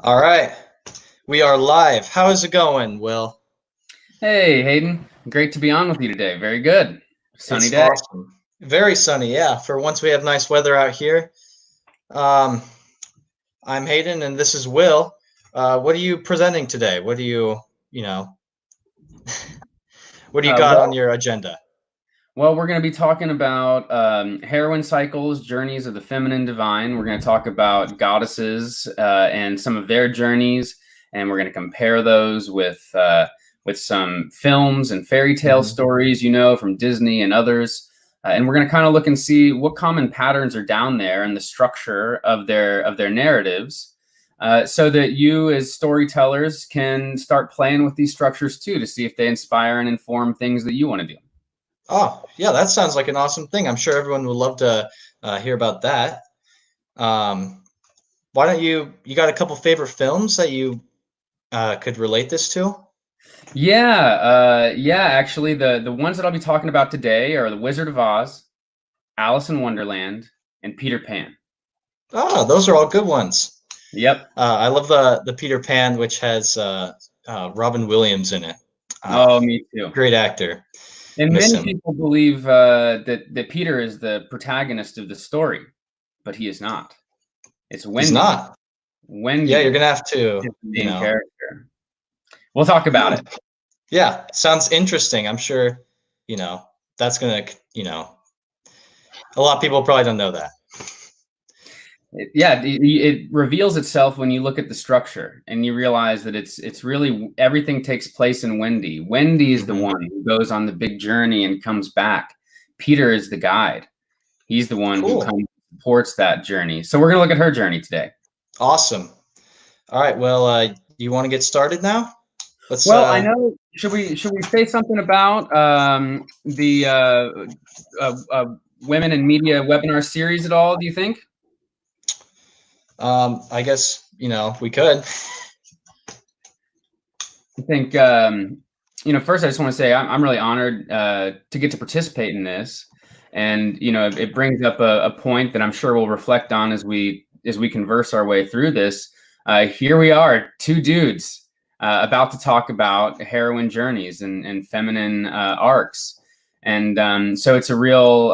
All right, we are live. How is it going, Will? Hey, Hayden. Great to be on with you today. Very good. Sunny It's day. awesome. Very sunny, yeah. For once, we have nice weather out here. Um, I'm Hayden, and this is Will. What are you presenting today? You know, what do you Uh, got on well, your agenda? we're going to be talking about heroine cycles, journeys of the feminine divine. We're going to talk about goddesses and some of their journeys, and we're going to compare those with some films and fairy tale Hmm. stories, from Disney and others. And we're going to kind of look and see what common patterns are down there and the structure of their narratives. So that you, as storytellers, can start playing with these structures too to see if they inspire and inform things that you want to do. Oh, yeah, that sounds like an awesome thing. I'm sure everyone would love to hear about that. Um, why don't you got a couple favorite films that you could relate this to? Yeah. Actually, the ones that I'll be talking about today are The Wizard of Oz, Alice in Wonderland, and Peter Pan. Oh, those are all good ones. Yep. I love the Peter Pan, which has Robin Williams in it. Ah, Oh, me too. great actor. And Miss many him. people believe that Peter is the protagonist of the story, but he is not. It's He's Wendy. not. Yeah, you're Wendy gonna have to, is the main character. We'll talk about hmm. it. Yeah, sounds interesting. I'm sure, you know, that's gonna, a lot of people probably don't know that. Yeah, it reveals itself when you look at the structure and you realize that it's really everything takes place in Wendy. Wendy is the Hmm. one who goes on the big journey and comes back. Peter is the guide. He's the one who Cool. comes supports that journey. So we're gonna look at her journey today. Awesome. All right, well, you want to get started now? Let's Well, I know. Should we say something about the women in media webinar series at all? Do you think? I guess, we could. I think, first I just want to say I'm really honored to get to participate in this, and it brings up a point that I'm sure we'll reflect on as we converse our way through this. Here we are, two dudes about to talk about heroine journeys and feminine arcs, and so it's a real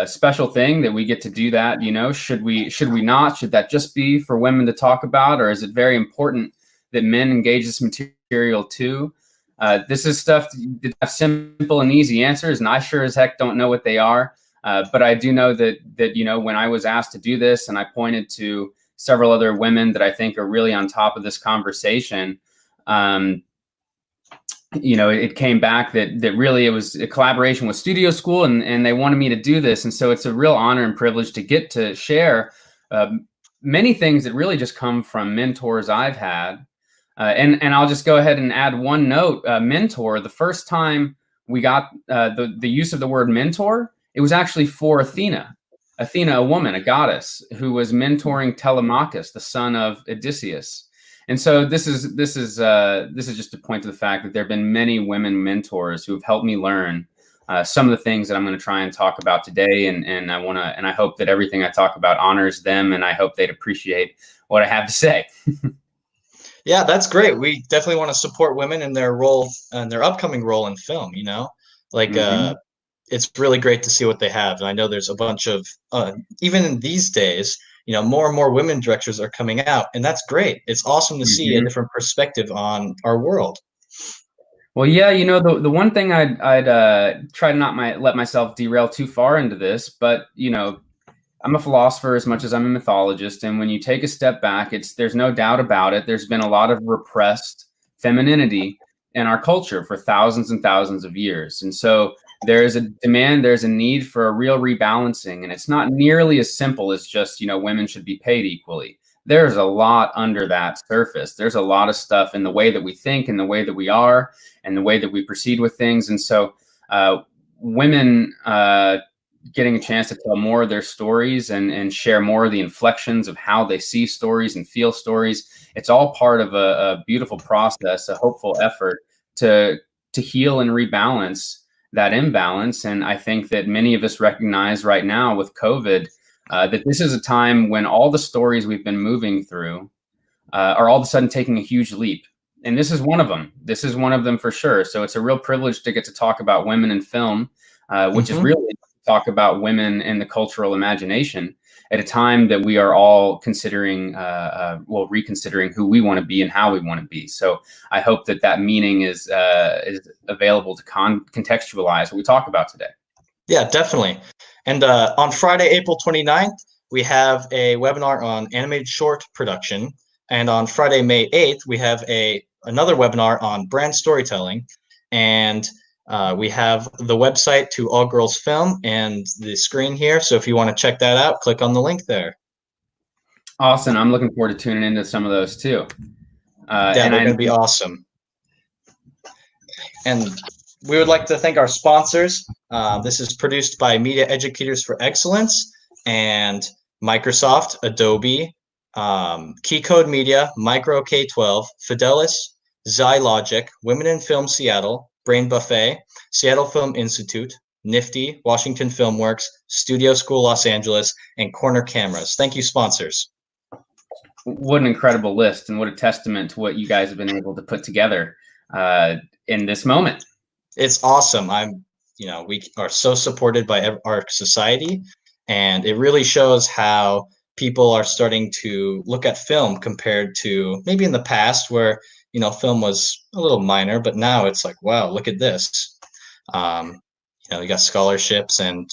special thing that we get to do that. Should we not? Should that just be for women to talk about, or is it very important that men engage this material too? This is stuff that have simple and easy answers, and I sure as heck don't know what they are. But I do know that when I was asked to do this, and I pointed to several other women that I think are really on top of this conversation, it came back that really it was a collaboration with Studio School, and they wanted me to do this, and so it's a real honor and privilege to get to share many things that really just come from mentors I've had. And I'll just go ahead and add one note. Mentor. The first time we got the use of the word mentor, it was actually for Athena. Athena, a woman, a goddess, who was mentoring Telemachus, the son of Odysseus. And so this is just to point to the fact that there have been many women mentors who have helped me learn some of the things that I'm going to try and talk about today. And I hope that everything I talk about honors them, and I hope they'd appreciate what I have to say. Yeah, that's great. We definitely want to support women in their role and their upcoming role in film. Like Mm-hmm. it's really great to see what they have. And I know there's a bunch of even in these days, more and more women directors are coming out, and that's great. It's awesome to see a Mm-hmm. different perspective on our world. Well, yeah, the one thing I'd try to not let myself derail too far into this, but I'm a philosopher as much as I'm a mythologist, and when you take a step back, there's no doubt about it. There's been a lot of repressed femininity in our culture for thousands and thousands of years, and so there's a demand, there's a need for a real rebalancing, and it's not nearly as simple as just women should be paid equally. There's a lot under that surface. There's a lot of stuff in the way that we think, and the way that we are, and the way that we proceed with things, and so women. Getting a chance to tell more of their stories and share more of the inflections of how they see stories and feel stories. It's all part of a beautiful process, a hopeful effort to heal and rebalance that imbalance. And I think that many of us recognize right now with COVID that this is a time when all the stories we've been moving through are all of a sudden taking a huge leap. And this is one of them. This is one of them for sure. So it's a real privilege to get to talk about women in film, which is really talk about women in the cultural imagination at a time that we are all considering, reconsidering who we want to be and how we want to be. So I hope that meaning is available to contextualize what we talk about today. Yeah, definitely. And on Friday, April 29th, we have a webinar on animated short production. And on Friday, May 8th, we have another webinar on brand storytelling. And we have the website to All Girls Film and the screen here. So if you want to check that out, click on the link there. Awesome. I'm looking forward to tuning into some of those too. They're going to be awesome. And we would like to thank our sponsors. This is produced by Media Educators for Excellence and Microsoft, Adobe, Keycode Media, Micro K-12, Fidelis, Zylogic, Women in Film Seattle, Brain Buffet, Seattle Film Institute, Nifty, Washington Filmworks, Studio School Los Angeles, and Corner Cameras. Thank you, sponsors. What an incredible list, and what a testament to what you guys have been able to put together in this moment. It's awesome. We are so supported by our society, and it really shows how people are starting to look at film compared to maybe in the past where, film was a little minor, but now it's like, wow, look at this. You got scholarships and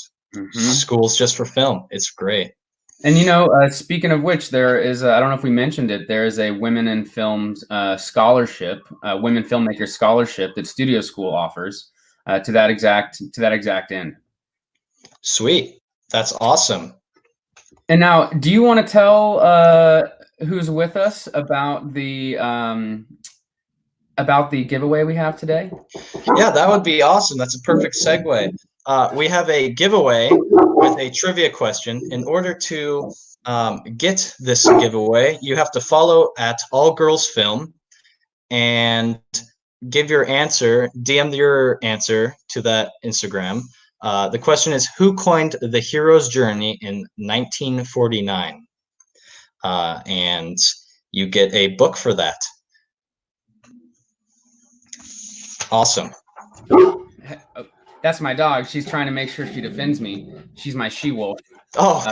schools just for film. It's great. And, speaking of which, there is, I don't know if we mentioned it, there is a Women in Film scholarship, Women Filmmakers Scholarship that Studio School offers to that exact end. Sweet. That's awesome. And now, do you want to tell who's with us about the giveaway we have today? Yeah, that would be awesome. That's a perfect segue. We have a giveaway with a trivia question. In order to get this giveaway, you have to follow at All Girls Film and give your answer, DM your answer to that Instagram. The question is, who coined the hero's journey in 1949? And you get a book for that. Awesome. That's my dog. She's trying to make sure she defends me. She's my she-wolf. Oh,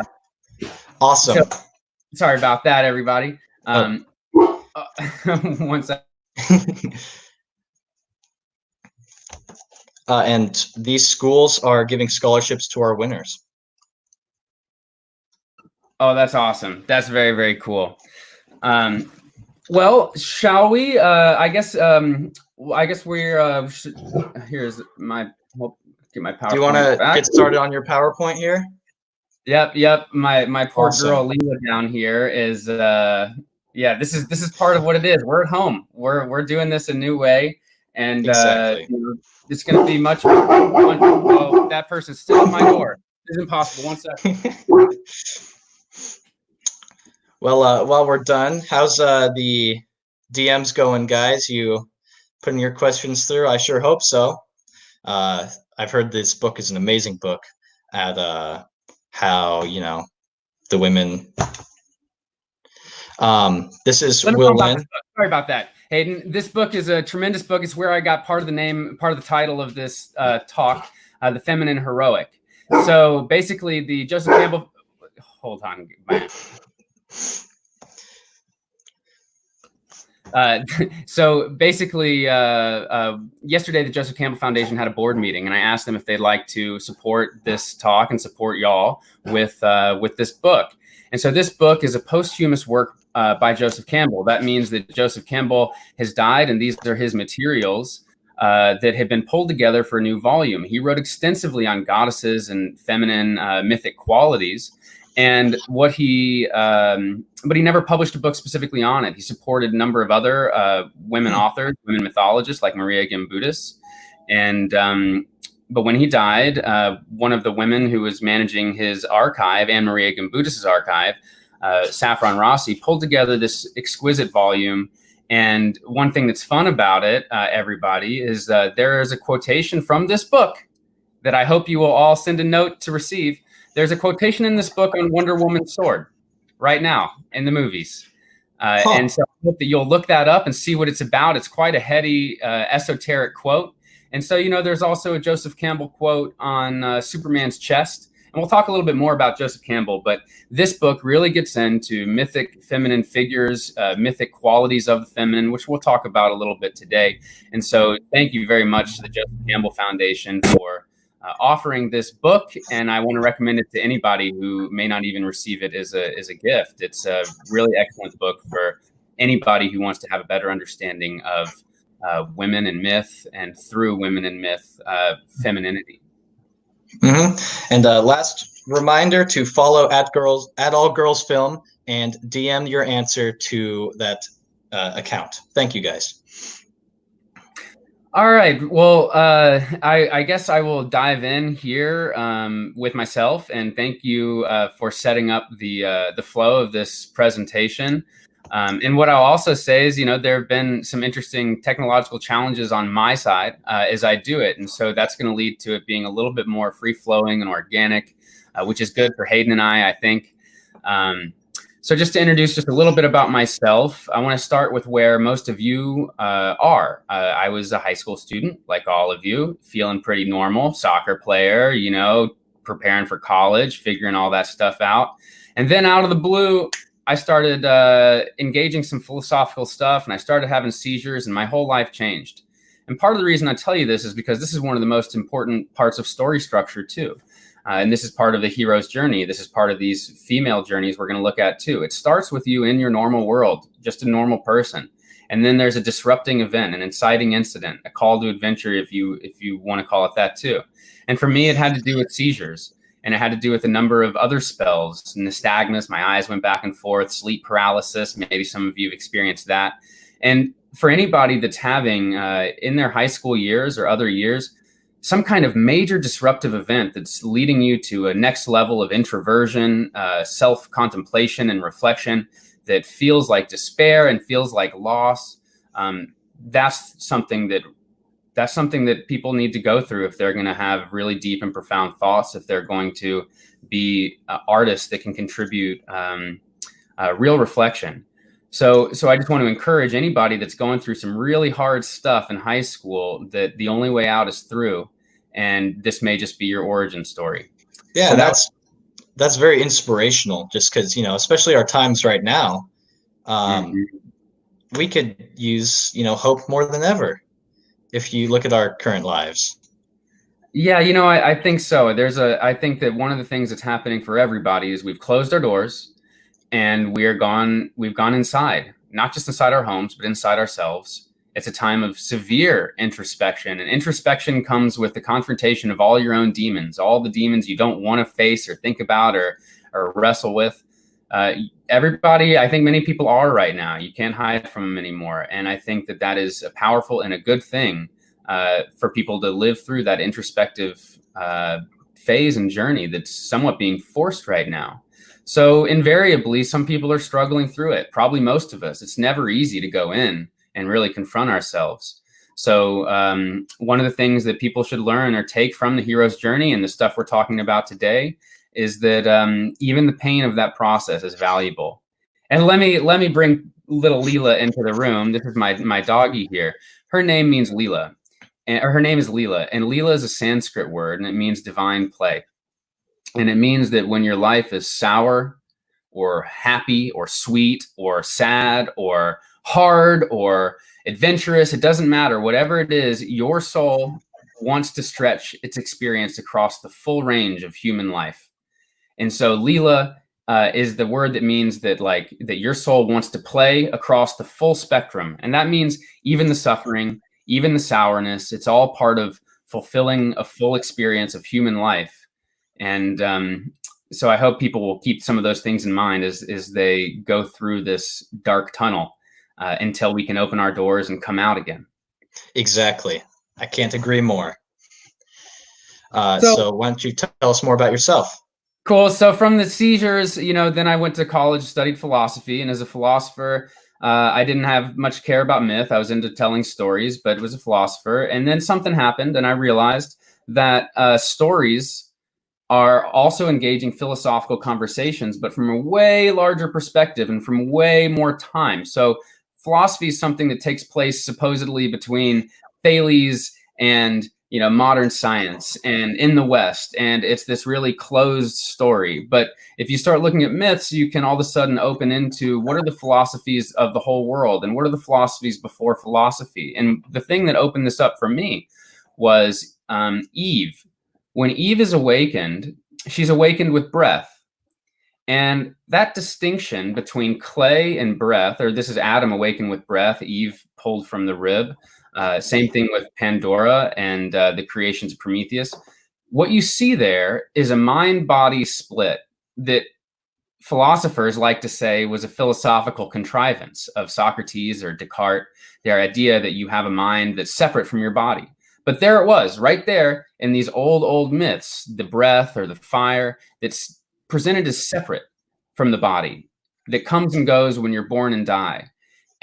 awesome. So, sorry about that, everybody. One second. And these schools are giving scholarships to our winners. Oh, that's awesome. That's very, very cool. Well, shall we? I guess we're. Here's my. We'll get my PowerPoint. Do you want to get started on your PowerPoint here? Yep. My poor awesome. Girl Leela down here is. Yeah, this is part of what it is. We're at home. We're doing this a new way, and exactly. It's going to be much more fun. Oh, that person's still at my door. It's impossible. 1 second. Well, while we're done, how's the DMs going, guys? You putting your questions through? I sure hope so. I've heard this book is an amazing book at how the women. This is Will Linn. Sorry about that, Hayden. This book is a tremendous book. It's where I got part of the title of this talk, The Feminine Heroic. So basically, the Joseph Campbell. Hold on, man. So basically, yesterday the Joseph Campbell Foundation had a board meeting, and I asked them if they'd like to support this talk and support y'all with this book. And so this book is a posthumous work by Joseph Campbell. That means that Joseph Campbell has died, and these are his materials that have been pulled together for a new volume. He wrote extensively on goddesses and feminine mythic qualities. And but he never published a book specifically on it. He supported a number of other women authors, women mythologists like Maria Gimbutas. And but when he died, one of the women who was managing his archive, Anne Maria Gimbutas' archive, Saffron Rossi, pulled together this exquisite volume. And one thing that's fun about it, everybody, is there is a quotation from this book that I hope you will all send a note to receive. There's a quotation in this book on Wonder Woman's sword right now in the movies. And so I hope that you'll look that up and see what it's about. It's quite a heady, esoteric quote. And so, there's also a Joseph Campbell quote on Superman's chest. And we'll talk a little bit more about Joseph Campbell, but this book really gets into mythic feminine figures, mythic qualities of the feminine, which we'll talk about a little bit today. And so thank you very much to the Joseph Campbell Foundation for offering this book. And I want to recommend it to anybody who may not even receive it as a gift. It's a really excellent book for anybody who wants to have a better understanding of women and myth, and through women and myth, femininity. Mm-hmm. And last reminder to follow at All Girls Film and DM your answer to that account. Thank you, guys. All right. Well, I guess I will dive in here with myself, and thank you for setting up the flow of this presentation. And what I'll also say is, there have been some interesting technological challenges on my side as I do it. And so that's going to lead to it being a little bit more free flowing and organic, which is good for Hayden and I think. So just to introduce just a little bit about myself, I want to start with where most of you are. I was a high school student, like all of you, feeling pretty normal, soccer player, preparing for college, figuring all that stuff out. And then out of the blue, I started engaging some philosophical stuff, and I started having seizures, and my whole life changed. And part of the reason I tell you this is because this is one of the most important parts of story structure too. And this is part of the hero's journey. This is part of these female journeys we're going to look at too. It starts with you in your normal world, just a normal person. And then there's a disrupting event, an inciting incident, a call to adventure, if you want to call it that too. And for me, it had to do with seizures. And it had to do with a number of other spells, nystagmus, my eyes went back and forth, sleep paralysis, maybe some of you have experienced that. And for anybody that's having in their high school years or other years, some kind of major disruptive event that's leading you to a next level of introversion, self-contemplation and reflection that feels like despair and feels like loss, that's something that people need to go through if they're going to have really deep and profound thoughts, if they're going to be artists that can contribute real reflection. So I just want to encourage anybody that's going through some really hard stuff in high school that the only way out is through, and this may just be your origin story. Yeah, so that's very inspirational, just because, especially our times right now, we could use, hope more than ever. If you look at our current lives. Yeah, I think so. I think that one of the things that's happening for everybody is we've closed our doors and we've gone inside, not just inside our homes, but inside ourselves. It's a time of severe introspection, and introspection comes with the confrontation of all your own demons, all the demons you don't want to face or think about or wrestle with. Everybody, I think many people are right now. You can't hide from them anymore. And I think that is a powerful and a good thing for people to live through that introspective phase and journey that's somewhat being forced right now. So invariably, some people are struggling through it. Probably most of us. It's never easy to go in and really confront ourselves. So one of the things that people should learn or take from the hero's journey and the stuff we're talking about today is that even the pain of that process is valuable. And let me bring little Leela into the room. This is my doggie here. Her name means Leela, or her name is Leela, and Leela is a Sanskrit word, and it means divine play. And it means that when your life is sour or happy or sweet or sad or hard or adventurous, it doesn't matter. Whatever it is, your soul wants to stretch its experience across the full range of human life. And so Leela is the word that means that your soul wants to play across the full spectrum. And that means even the suffering, even the sourness, it's all part of fulfilling a full experience of human life. And so I hope people will keep some of those things in mind as they go through this dark tunnel until we can open our doors and come out again. Exactly. I can't agree more. So why don't you tell us more about yourself? Cool. So from the seizures, then I went to college, studied philosophy. And as a philosopher, I didn't have much care about myth. I was into telling stories, but was a philosopher. And then something happened, and I realized that stories are also engaging philosophical conversations, but from a way larger perspective and from way more time. So philosophy is something that takes place supposedly between Thales and modern science and in the West, and it's this really closed story. But if you start looking at myths, you can all of a sudden open into what are the philosophies of the whole world and what are the philosophies before philosophy. And the thing that opened this up for me was Eve. When Eve is awakened, she's awakened with breath. And that distinction between clay and breath, or this is Adam awakened with breath, Eve pulled from the rib. Same thing with Pandora and the creations of Prometheus. What you see there is a mind-body split that philosophers like to say was a philosophical contrivance of Socrates or Descartes, their idea that you have a mind that's separate from your body. But there it was, right there in these old myths, the breath or the fire that's presented as separate from the body, that comes and goes when you're born and die.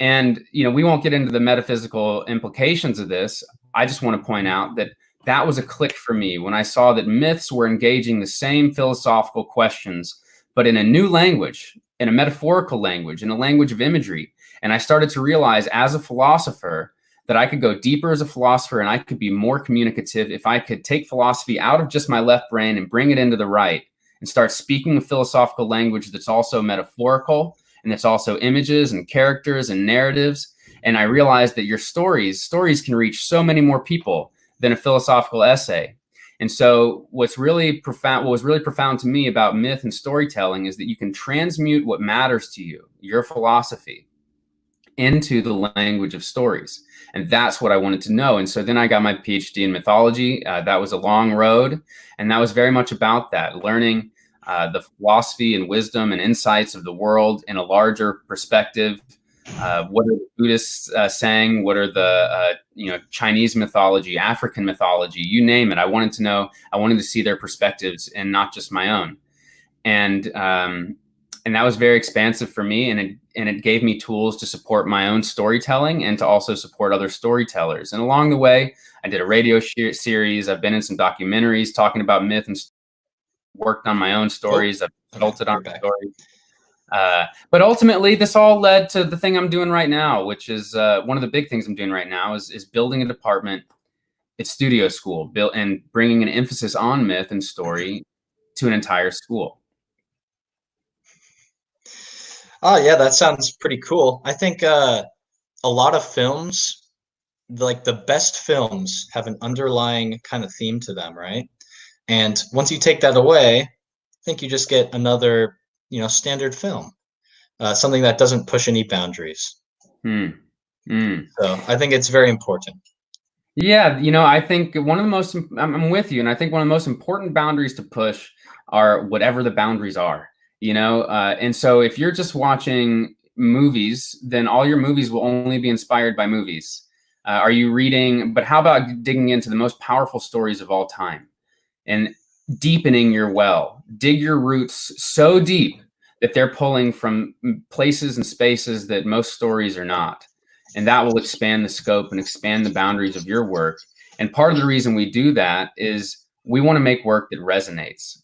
And, we won't get into the metaphysical implications of this. I just want to point out that that was a click for me when I saw that myths were engaging the same philosophical questions, but in a new language, in a metaphorical language, in a language of imagery. And I started to realize as a philosopher that I could go deeper as a philosopher and I could be more communicative if I could take philosophy out of just my left brain and bring it into the right and start speaking a philosophical language that's also metaphorical and that's also images and characters and narratives. And I realized that your stories can reach so many more people than a philosophical essay. And so what was really profound to me about myth and storytelling is that you can transmute what matters to you, your philosophy, into the language of stories. And that's what I wanted to know. And so then I got my PhD in mythology. That was a long road. And that was very much about that, learning the philosophy and wisdom and insights of the world in a larger perspective. What are the Buddhists saying? What are the Chinese mythology, African mythology, you name it. I wanted to know. I wanted to see their perspectives and not just my own. And that was very expansive for me, and it gave me tools to support my own storytelling and to also support other storytellers. And along the way, I did a radio series. I've been in some documentaries talking about myth and worked on my own stories. I've consulted on stories. But ultimately, this all led to the thing I'm doing right now, which is one of the big things I'm doing right now is building a department at Studio School, and bringing an emphasis on myth and story to an entire school. Oh, yeah, that sounds pretty cool. I think a lot of films, like the best films, have an underlying kind of theme to them, right? And once you take that away, I think you just get another, standard film, something that doesn't push any boundaries. So I think it's very important. Yeah, I think one of the most, I'm with you, and I think one of the most important boundaries to push are whatever the boundaries are. And so if you're just watching movies, then all your movies will only be inspired by movies. Are you reading? But how about digging into the most powerful stories of all time and deepening your well? Dig your roots so deep that they're pulling from places and spaces that most stories are not. And that will expand the scope and expand the boundaries of your work. And part of the reason we do that is we want to make work that resonates.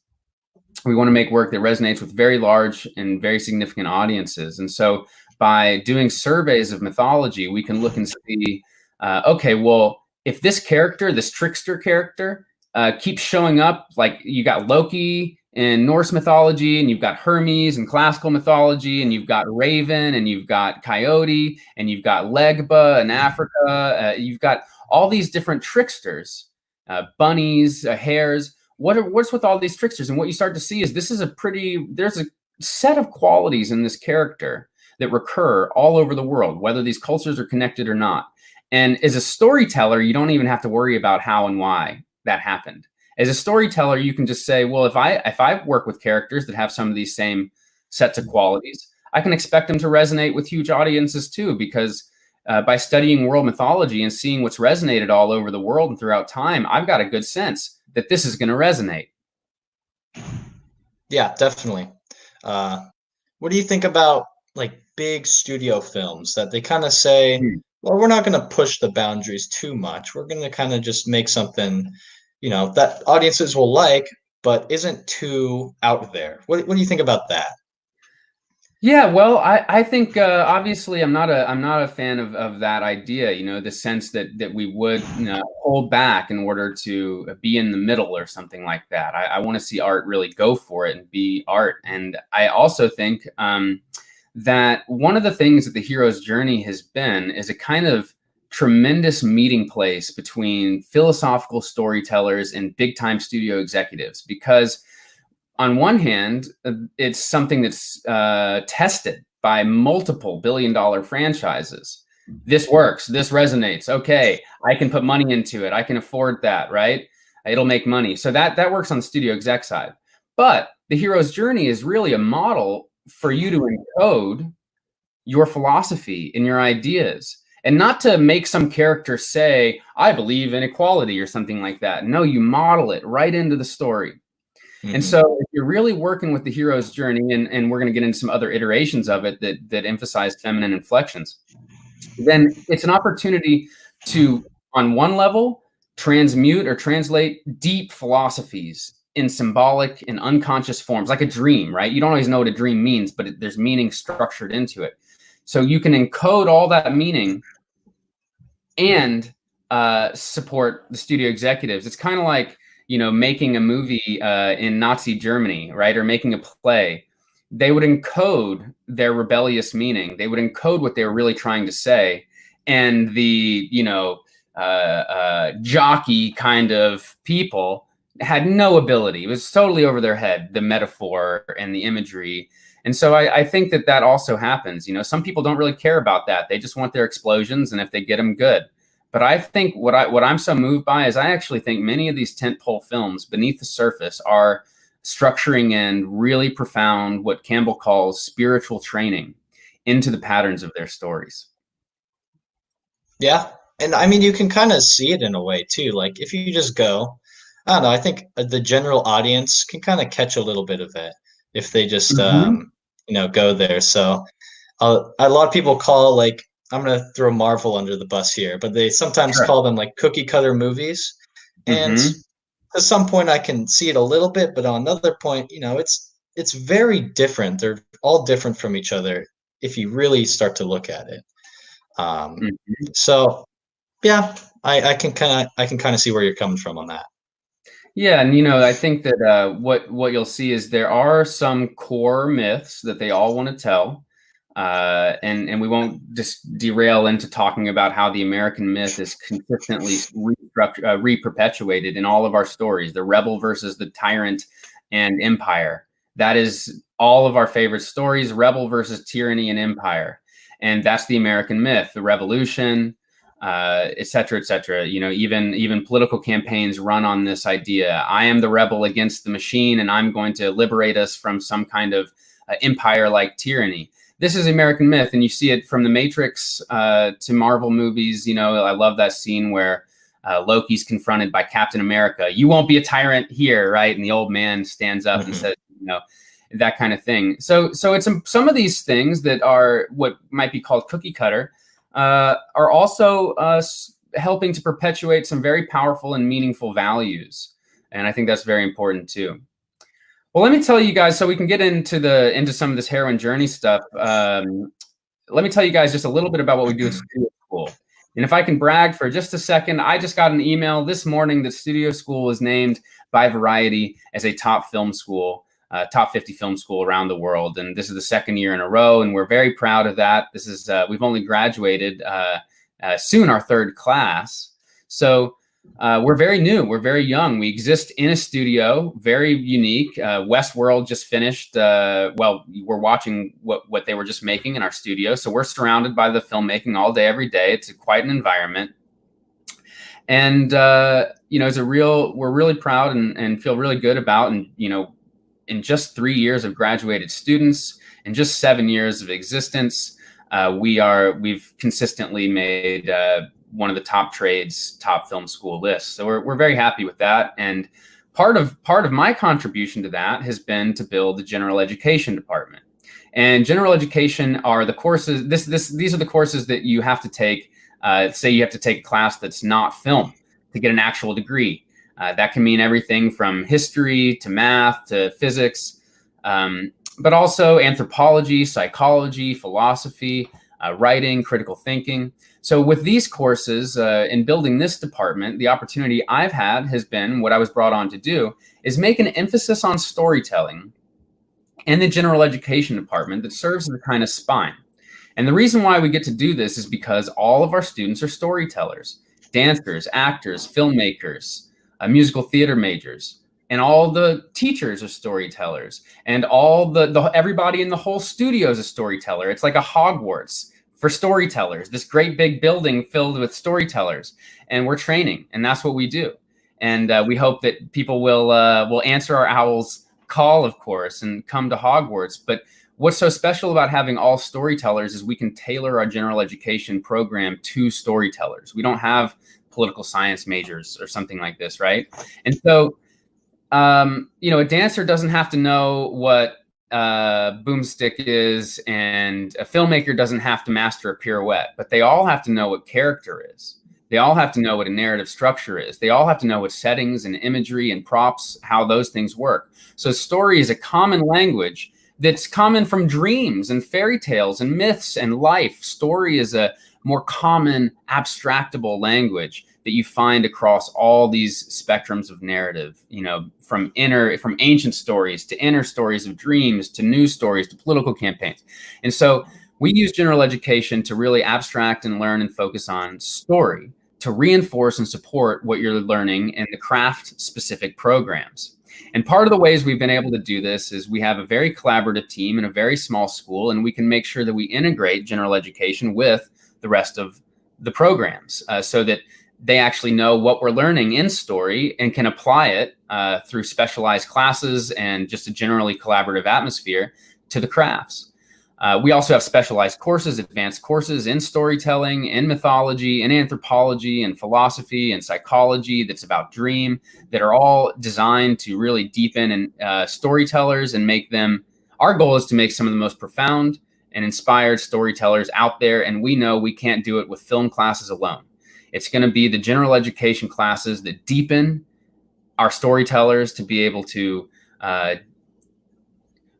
We want to make work that resonates with very large and very significant audiences. And so by doing surveys of mythology, we can look and see, okay, well, if this character, this trickster character, keeps showing up, like you got Loki in Norse mythology, and you've got Hermes in classical mythology, and you've got Raven, and you've got Coyote, and you've got Legba in Africa. You've got all these different tricksters, bunnies, hares. What's with all these tricksters? And what you start to see is there's a set of qualities in this character that recur all over the world, whether these cultures are connected or not. And as a storyteller, you don't even have to worry about how and why that happened. As a storyteller, you can just say, well, if I work with characters that have some of these same sets of qualities, I can expect them to resonate with huge audiences too, because by studying world mythology and seeing what's resonated all over the world and throughout time, I've got a good sense that this is going to resonate. Yeah, definitely. What do you think about like big studio films that they kind of say, well, we're not going to push the boundaries too much. We're going to kind of just make something, that audiences will like, but isn't too out there. What do you think about that? Yeah, well, I think obviously I'm not a fan of that idea. You know, the sense that we would hold back in order to be in the middle or something like that. I want to see art really go for it and be art. And I also think that one of the things that the hero's journey has been is a kind of tremendous meeting place between philosophical storytellers and big time studio executives, because on one hand, it's something that's tested by multiple billion-dollar franchises. This works. This resonates. Okay, I can put money into it. I can afford that, right? It'll make money. So that works on the studio exec side. But the hero's journey is really a model for you to encode your philosophy and your ideas, and not to make some character say, "I believe in equality" or something like that. No, you model it right into the story. And Hmm. so if you're really working with the hero's journey, and we're going to get into some other iterations of it that emphasize feminine inflections, then it's an opportunity to, on one level, transmute or translate deep philosophies in symbolic and unconscious forms, like a dream, right? You don't always know what a dream means, but there's meaning structured into it. So you can encode all that meaning and support the studio executives. It's kind of like, making a movie in Nazi Germany, right? Or making a play. They would encode their rebellious meaning. They would encode what they were really trying to say. And the, jockey kind of people had no ability. It was totally over their head, the metaphor and the imagery. And so I think that also happens. Some people don't really care about that. They just want their explosions, and if they get them, good. But I think what I'm so moved by is I actually think many of these tentpole films beneath the surface are structuring in really profound, what Campbell calls spiritual training into the patterns of their stories. Yeah. And I mean, you can kind of see it in a way too. Like if you just go, I don't know, I think the general audience can kind of catch a little bit of it if they just, Mhm. go there. So a lot of people call like, I'm going to throw Marvel under the bus here, but they sometimes Sure. call them like cookie cutter movies. And Hmm. to some point, I can see it a little bit, but on another point, it's very different. They're all different from each other if you really start to look at it. Um, Hmm. so yeah, I can kind of see where you're coming from on that. Yeah, and I think that what you'll see is there are some core myths that they all want to tell, and we won't just derail into talking about how the American myth is consistently re-perpetuated in all of our stories: the rebel versus the tyrant and empire. That is all of our favorite stories: rebel versus tyranny and empire, and that's the American myth. The revolution, et cetera, et cetera. Even political campaigns run on this idea. I am the rebel against the machine, and I'm going to liberate us from some kind of empire-like tyranny. This is American myth, and you see it from The Matrix to Marvel movies. I love that scene where Loki's confronted by Captain America. You won't be a tyrant here, right? And the old man stands up and Hmm. says, that kind of thing. So it's some of these things that are what might be called cookie cutter, are also helping to perpetuate some very powerful and meaningful values. And I think that's very important too. Well, let me tell you guys, so we can get into some of this heroine journey stuff. Let me tell you guys just a little bit about what we do at Studio School. And if I can brag for just a second, I just got an email this morning that Studio School was named by Variety as a top film school, top 50 film school around the world. And this is the second year in a row, and we're very proud of that. This is we've only graduated soon, our third class. So we're very new. We're very young. We exist in a studio, very unique. Westworld just finished. Well, we're watching what they were just making in our studio. So we're surrounded by the filmmaking all day, every day. It's quite an environment. And, we're really proud and feel really good about. And, in just 3 years of graduated students and just 7 years of existence, we've consistently made one of the top trades, top film school lists. So we're very happy with that. And part of my contribution to that has been to build the general education department. And general education are the courses. These are the courses that you have to take. Say you have to take a class that's not film to get an actual degree. That can mean everything from history to math to physics, but also anthropology, psychology, philosophy, writing, critical thinking. So with these courses, in building this department, the opportunity I've had has been, what I was brought on to do, is make an emphasis on storytelling in the general education department that serves as a kind of spine. And the reason why we get to do this is because all of our students are storytellers, dancers, actors, filmmakers, musical theater majors, and all the teachers are storytellers, and all the everybody in the whole studio is a storyteller. It's like a Hogwarts for storytellers, this great big building filled with storytellers, and we're training, and that's what we do. And we hope that people will answer our owl's call, of course, and come to Hogwarts. But what's so special about having all storytellers is we can tailor our general education program to storytellers. We don't have political science majors or something like this, right? And so, a dancer doesn't have to know what boomstick is, and a filmmaker doesn't have to master a pirouette, but they all have to know what character is. They all have to know what a narrative structure is. They all have to know what settings and imagery and props, how those things work. So story is a common language that's common from dreams and fairy tales and myths and life. Story is a more common, abstractable language that you find across all these spectrums of narrative, from ancient stories to inner stories of dreams to news stories to political campaigns. And so we use general education to really abstract and learn and focus on story to reinforce and support what you're learning in the craft specific programs. And part of the ways we've been able to do this is we have a very collaborative team in a very small school, and we can make sure that we integrate general education with the rest of the programs so that they actually know what we're learning in story and can apply it through specialized classes and just a generally collaborative atmosphere to the crafts. We also have specialized courses, advanced courses in storytelling, in mythology, in anthropology, and philosophy, and psychology that's about dream, that are all designed to really deepen in storytellers and make them, our goal is to make some of the most profound and inspired storytellers out there, and we know we can't do it with film classes alone. It's going to be the general education classes that deepen our storytellers to be able to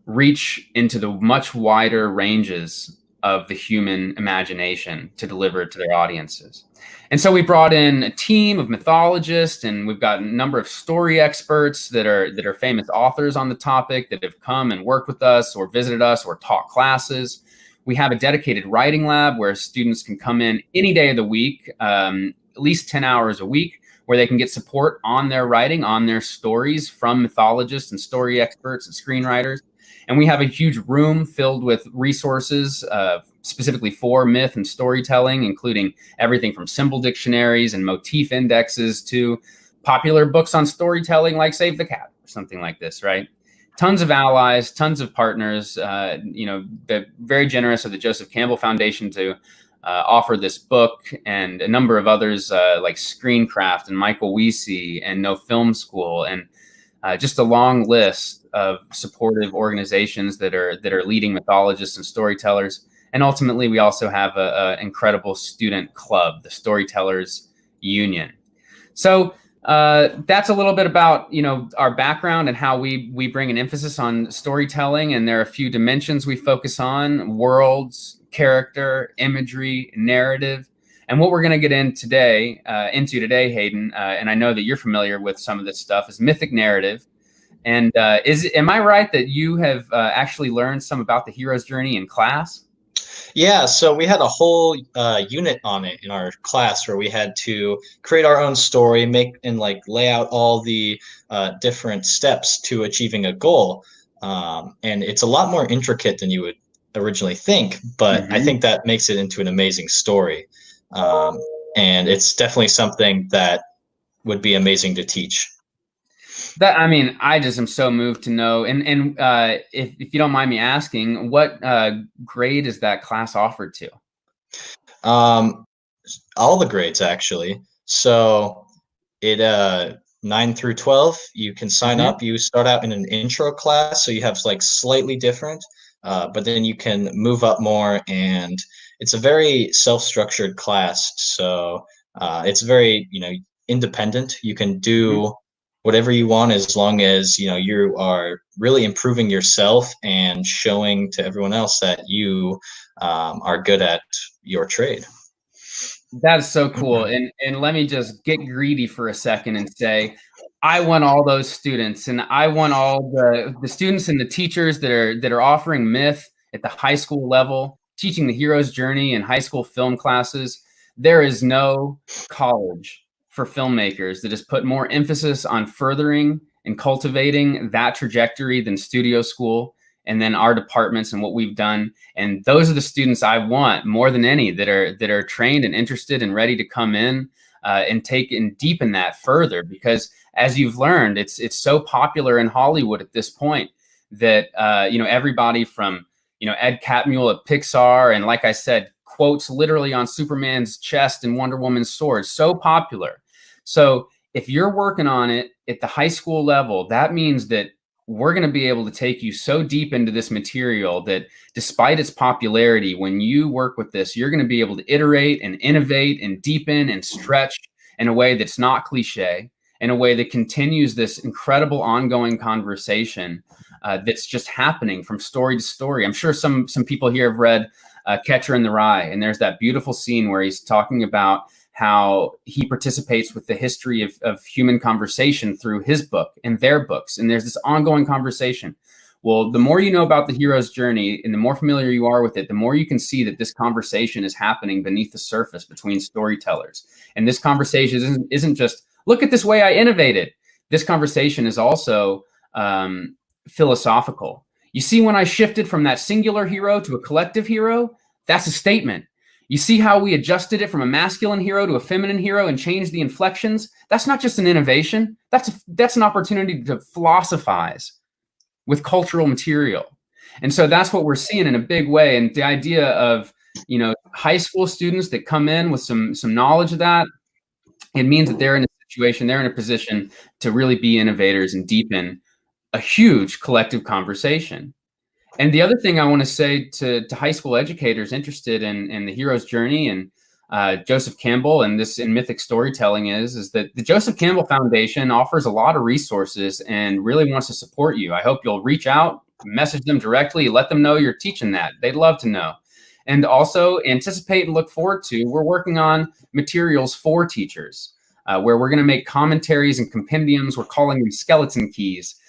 reach into the much wider ranges of the human imagination to deliver it to their audiences. And so we brought in a team of mythologists, and we've got a number of story experts that are famous authors on the topic that have come and worked with us or visited us or taught classes. We have a dedicated writing lab where students can come in any day of the week, at least 10 hours a week, where they can get support on their writing, on their stories from mythologists and story experts and screenwriters. And we have a huge room filled with resources specifically for myth and storytelling, including everything from symbol dictionaries and motif indexes to popular books on storytelling like Save the Cat or something like this, right? Tons of allies, tons of partners. They're very generous of the Joseph Campbell Foundation to offer this book, and a number of others like Screencraft and Michael Weesey and No Film School, and just a long list of supportive organizations that are leading mythologists and storytellers. And ultimately, we also have an incredible student club, the Storytellers Union. So that's a little bit about our background and how we bring an emphasis on storytelling. And there are a few dimensions we focus on: worlds, character, imagery, narrative. And what we're going to get into today, Hayden, and I know that you're familiar with some of this stuff, is mythic narrative. And am I right that you have actually learned some about the hero's journey in class? Yeah, so we had a whole unit on it in our class where we had to create our own story, make and lay out all the different steps to achieving a goal. And it's a lot more intricate than you would originally think, but I think that makes it into an amazing story. And it's definitely something that would be amazing to teach. I just am so moved to know. And if you don't mind me asking, what grade is that class offered to? All the grades, actually. So it 9 through 12, you can sign up. You start out in an intro class, so you have slightly different, but then you can move up more, and it's a very self-structured class. So it's very independent. You can do whatever you want, as long as you are really improving yourself and showing to everyone else that you are good at your trade. That's so cool. And let me just get greedy for a second and say, I want all those students, and I want all the students and the teachers that are offering myth at the high school level, teaching the hero's journey in high school film classes. There is no college for filmmakers that has put more emphasis on furthering and cultivating that trajectory than studio school, and then our departments and what we've done. And those are the students I want more than any, that are trained and interested and ready to come in and take and deepen that further. Because as you've learned, it's so popular in Hollywood at this point that everybody from Ed Catmull at Pixar, and like I said, quotes literally on Superman's chest and Wonder Woman's sword, so popular. So if you're working on it at the high school level, that means that we're going to be able to take you so deep into this material that despite its popularity, when you work with this, you're going to be able to iterate and innovate and deepen and stretch in a way that's not cliche, in a way that continues this incredible ongoing conversation that's just happening from story to story. I'm sure some people here have read Catcher in the Rye, and there's that beautiful scene where he's talking about how he participates with the history of human conversation through his book and their books. And there's this ongoing conversation. Well, the more you know about the hero's journey and the more familiar you are with it, the more you can see that this conversation is happening beneath the surface between storytellers. And this conversation isn't just, look at this way I innovated. This conversation is also philosophical. You see, when I shifted from that singular hero to a collective hero, that's a statement. You see how we adjusted it from a masculine hero to a feminine hero and changed the inflections? That's not just an innovation. That's an opportunity to philosophize with cultural material. And so that's what we're seeing in a big way. And the idea of, high school students that come in with some knowledge of that, it means that they're in a situation, they're in a position to really be innovators and deepen a huge collective conversation. And the other thing I want to say to high school educators interested in the hero's journey and Joseph Campbell and this in mythic storytelling is that the Joseph Campbell Foundation offers a lot of resources and really wants to support you. I hope you'll reach out, message them directly, let them know you're teaching that. They'd love to know. And also anticipate and look forward to, we're working on materials for teachers where we're going to make commentaries and compendiums. We're calling them skeleton keys.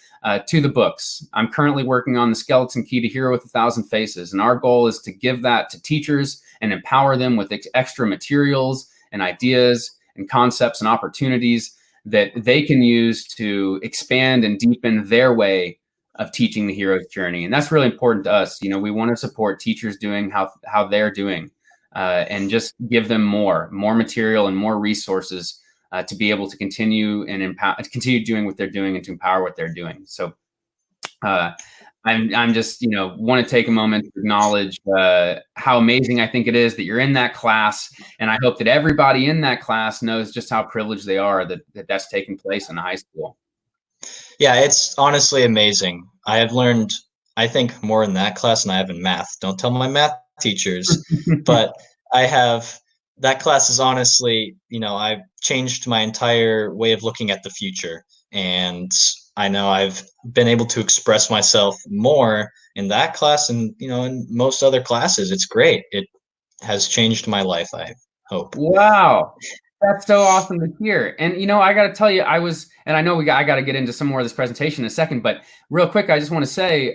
To the books. I'm currently working on the skeleton key to Hero with 1,000 Faces. And our goal is to give that to teachers and empower them with extra materials and ideas and concepts and opportunities that they can use to expand and deepen their way of teaching the hero's journey. And that's really important to us. We want to support teachers doing how they're doing and just give them more material and more resources to be able to continue doing what they're doing and to empower what they're doing. So I'm just, want to take a moment to acknowledge how amazing I think it is that you're in that class. And I hope that everybody in that class knows just how privileged they are that's taking place in the high school. Yeah, it's honestly amazing. I have learned, I think, more in that class than I have in math. Don't tell my math teachers, but that class is honestly, I've changed my entire way of looking at the future. And I know I've been able to express myself more in that class and, in most other classes. It's great. It has changed my life, I hope. Wow. That's so awesome to hear. And, I got to tell you, I know I got to get into some more of this presentation in a second, but real quick, I just want to say,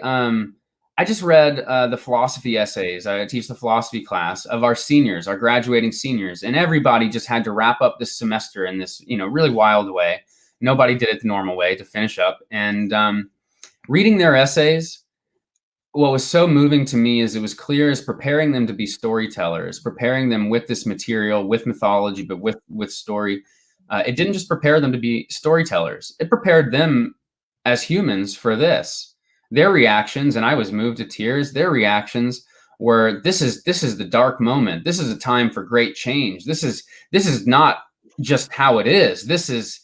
I just read the philosophy essays. I teach the philosophy class of our seniors, our graduating seniors, and everybody just had to wrap up this semester in this, really wild way. Nobody did it the normal way to finish up. And reading their essays, what was so moving to me is it was clear as preparing them to be storytellers, preparing them with this material, with mythology, but with story. It didn't just prepare them to be storytellers. It prepared them as humans for this. Their reactions, and I was moved to tears, their reactions were, this is the dark moment. This is a time for great change. This is not just how it is. This is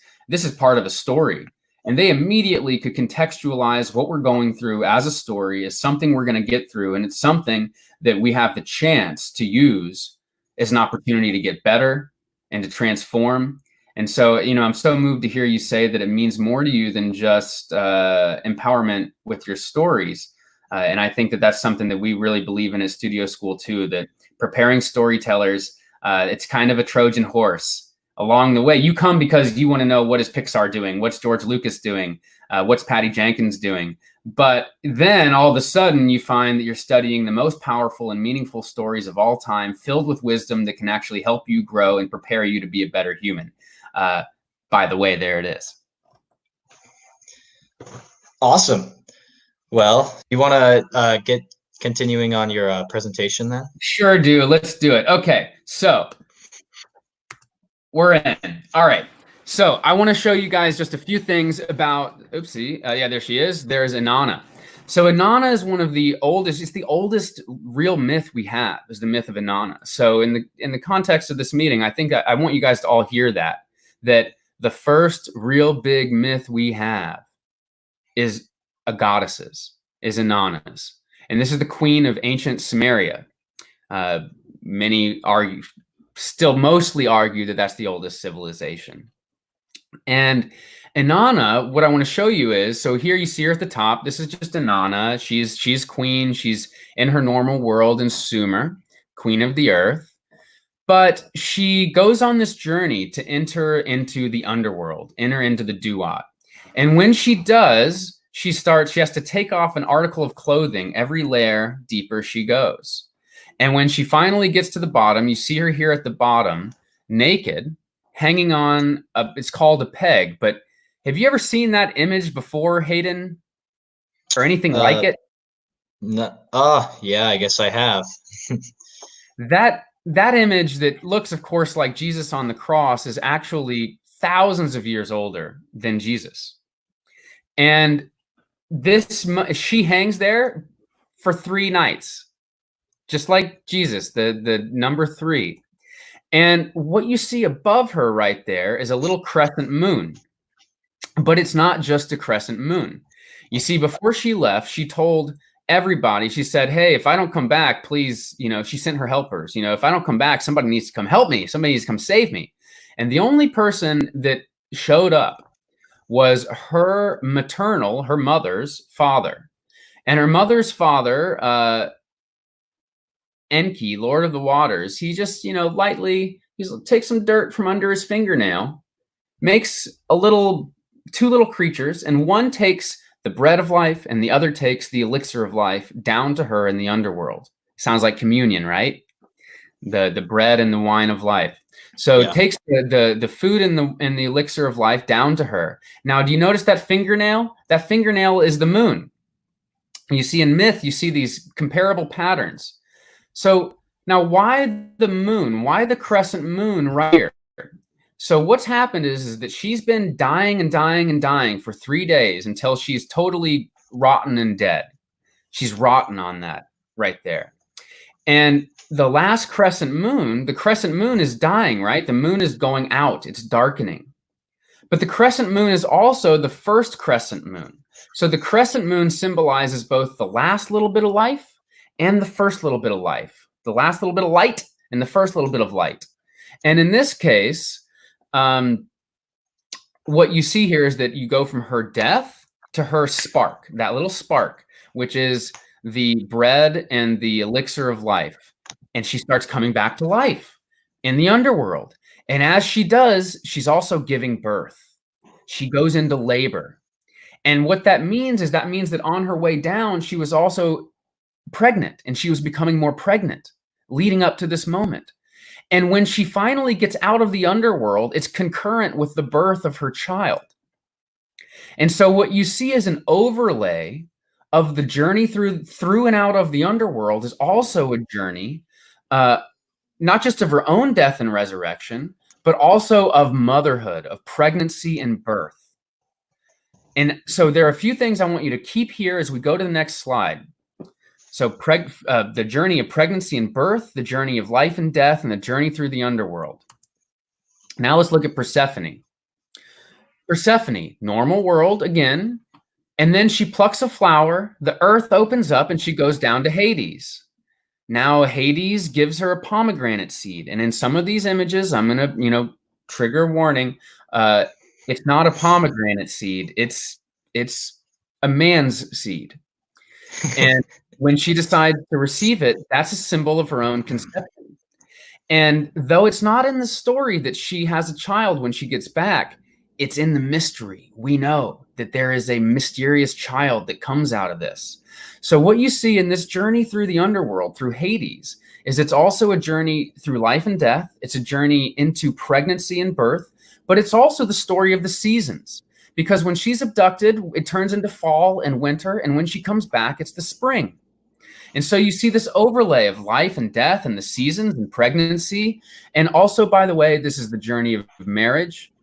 part of a story. And they immediately could contextualize what we're going through as a story, as something we're going to get through. And it's something that we have the chance to use as an opportunity to get better and to transform. And so, I'm so moved to hear you say that it means more to you than just empowerment with your stories. And I think that that's something that we really believe in at Studio School too, that preparing storytellers, it's kind of a Trojan horse along the way. You come because you want to know, what is Pixar doing? What's George Lucas doing? What's Patty Jenkins doing? But then all of a sudden you find that you're studying the most powerful and meaningful stories of all time, filled with wisdom that can actually help you grow and prepare you to be a better human. By the way, there it is. Awesome. Well, you want to get continuing on your presentation then? Sure do. Let's do it. Okay, so we're in. All right. So I want to show you guys just a few things about, oopsie, yeah, there she is. There's Inanna. So Inanna is one of the oldest, it's the oldest real myth we have, is the myth of Inanna. So in the context of this meeting, I think I want you guys to all hear that the first real big myth we have is a goddess's, is Inanna's. And this is the queen of ancient Sumeria. Many argue, still mostly argue, that that's the oldest civilization. And Inanna, what I want to show you is, so here you see her at the top. This is just Inanna. She's queen. She's in her normal world in Sumer, queen of the earth. But she goes on this journey to enter into the underworld, enter into the Duat. And when she does, she has to take off an article of clothing every layer deeper she goes. And when she finally gets to the bottom, you see her here at the bottom, naked, hanging on, it's called a peg. But have you ever seen that image before, Hayden? Or anything like it? No. Yeah, I guess I have. That image that looks, of course, like Jesus on the cross is actually thousands of years older than Jesus. And she hangs there for 3 nights, just like Jesus, the number 3. And what you see above her right there is a little crescent moon. But it's not just a crescent moon. You see, before she left, she told everybody, she said, hey, if I don't come back, please, she sent her helpers, if I don't come back, somebody needs to come help me. Somebody needs to come save me. And the only person that showed up was her mother's father. And her mother's father, Enki, Lord of the Waters, he just, lightly, takes some dirt from under his fingernail, makes 2 little creatures, and one takes the bread of life and the other takes the elixir of life down to her in the underworld. Sounds like communion, right? The bread and the wine of life. So it takes the food and the elixir of life down to her. Now, do you notice that fingernail? That fingernail is the moon. You see in myth, you see these comparable patterns. So now why the moon? Why the crescent moon right here? So what's happened is that she's been dying and dying and dying for 3 days until she's totally rotten and dead. She's rotten on that right there. And the last crescent moon, the crescent moon is dying, right? The moon is going out. It's darkening. But the crescent moon is also the first crescent moon. So the crescent moon symbolizes both the last little bit of life and the first little bit of life. The last little bit of light and the first little bit of light. And in this case, what you see here is that you go from her death to her spark, that little spark, which is the bread and the elixir of life. And she starts coming back to life in the underworld. And as she does, she's also giving birth. She goes into labor. And what that means is that on her way down, she was also pregnant, and she was becoming more pregnant leading up to this moment. And when she finally gets out of the underworld, it's concurrent with the birth of her child. And so what you see as an overlay of the journey through and out of the underworld is also a journey, not just of her own death and resurrection, but also of motherhood, of pregnancy and birth. And so there are a few things I want you to keep here as we go to the next slide. So the journey of pregnancy and birth, the journey of life and death, and the journey through the underworld. Now let's look at Persephone. Persephone, normal world again, and then she plucks a flower, the earth opens up, and she goes down to Hades. Now Hades gives her a pomegranate seed, and in some of these images, I'm going to, trigger warning, it's not a pomegranate seed. It's a man's seed. And when she decides to receive it, that's a symbol of her own conception. And though it's not in the story that she has a child when she gets back, it's in the mystery. We know that there is a mysterious child that comes out of this. So what you see in this journey through the underworld, through Hades, is it's also a journey through life and death. It's a journey into pregnancy and birth, but it's also the story of the seasons. Because when she's abducted, it turns into fall and winter, and when she comes back, it's the spring. And so you see this overlay of life and death and the seasons and pregnancy. And also, by the way, this is the journey of marriage.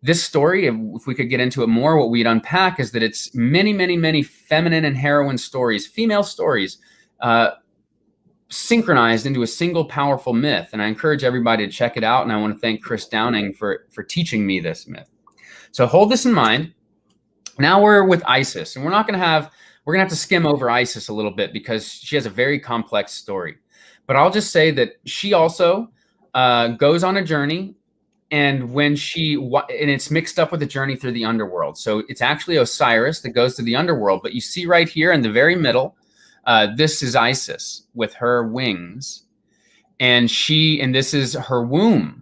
This story, if we could get into it more, what we'd unpack is that it's many, many, many feminine and heroine stories, female stories, synchronized into a single powerful myth. And I encourage everybody to check it out. And I want to thank Chris Downing for teaching me this myth. So hold this in mind. Now we're with Isis, and we're going to have to skim over Isis a little bit because she has a very complex story. But I'll just say that she also goes on a journey, and it's mixed up with a journey through the underworld. So it's actually Osiris that goes to the underworld. But you see right here in the very middle, this is Isis with her wings, and this is her womb.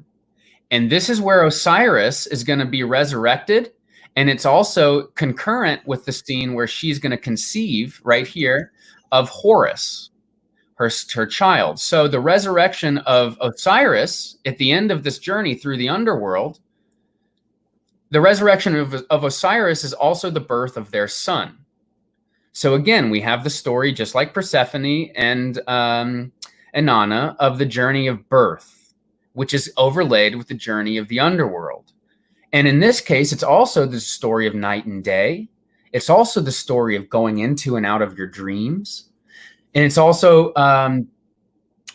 And this is where Osiris is going to be resurrected. And it's also concurrent with the scene where she's going to conceive right here of Horus, her child. So the resurrection of Osiris at the end of this journey through the underworld, the resurrection of Osiris is also the birth of their son. So again, we have the story, just like Persephone and Inanna, of the journey of birth, which is overlaid with the journey of the underworld. And in this case, it's also the story of night and day. It's also the story of going into and out of your dreams. And it's also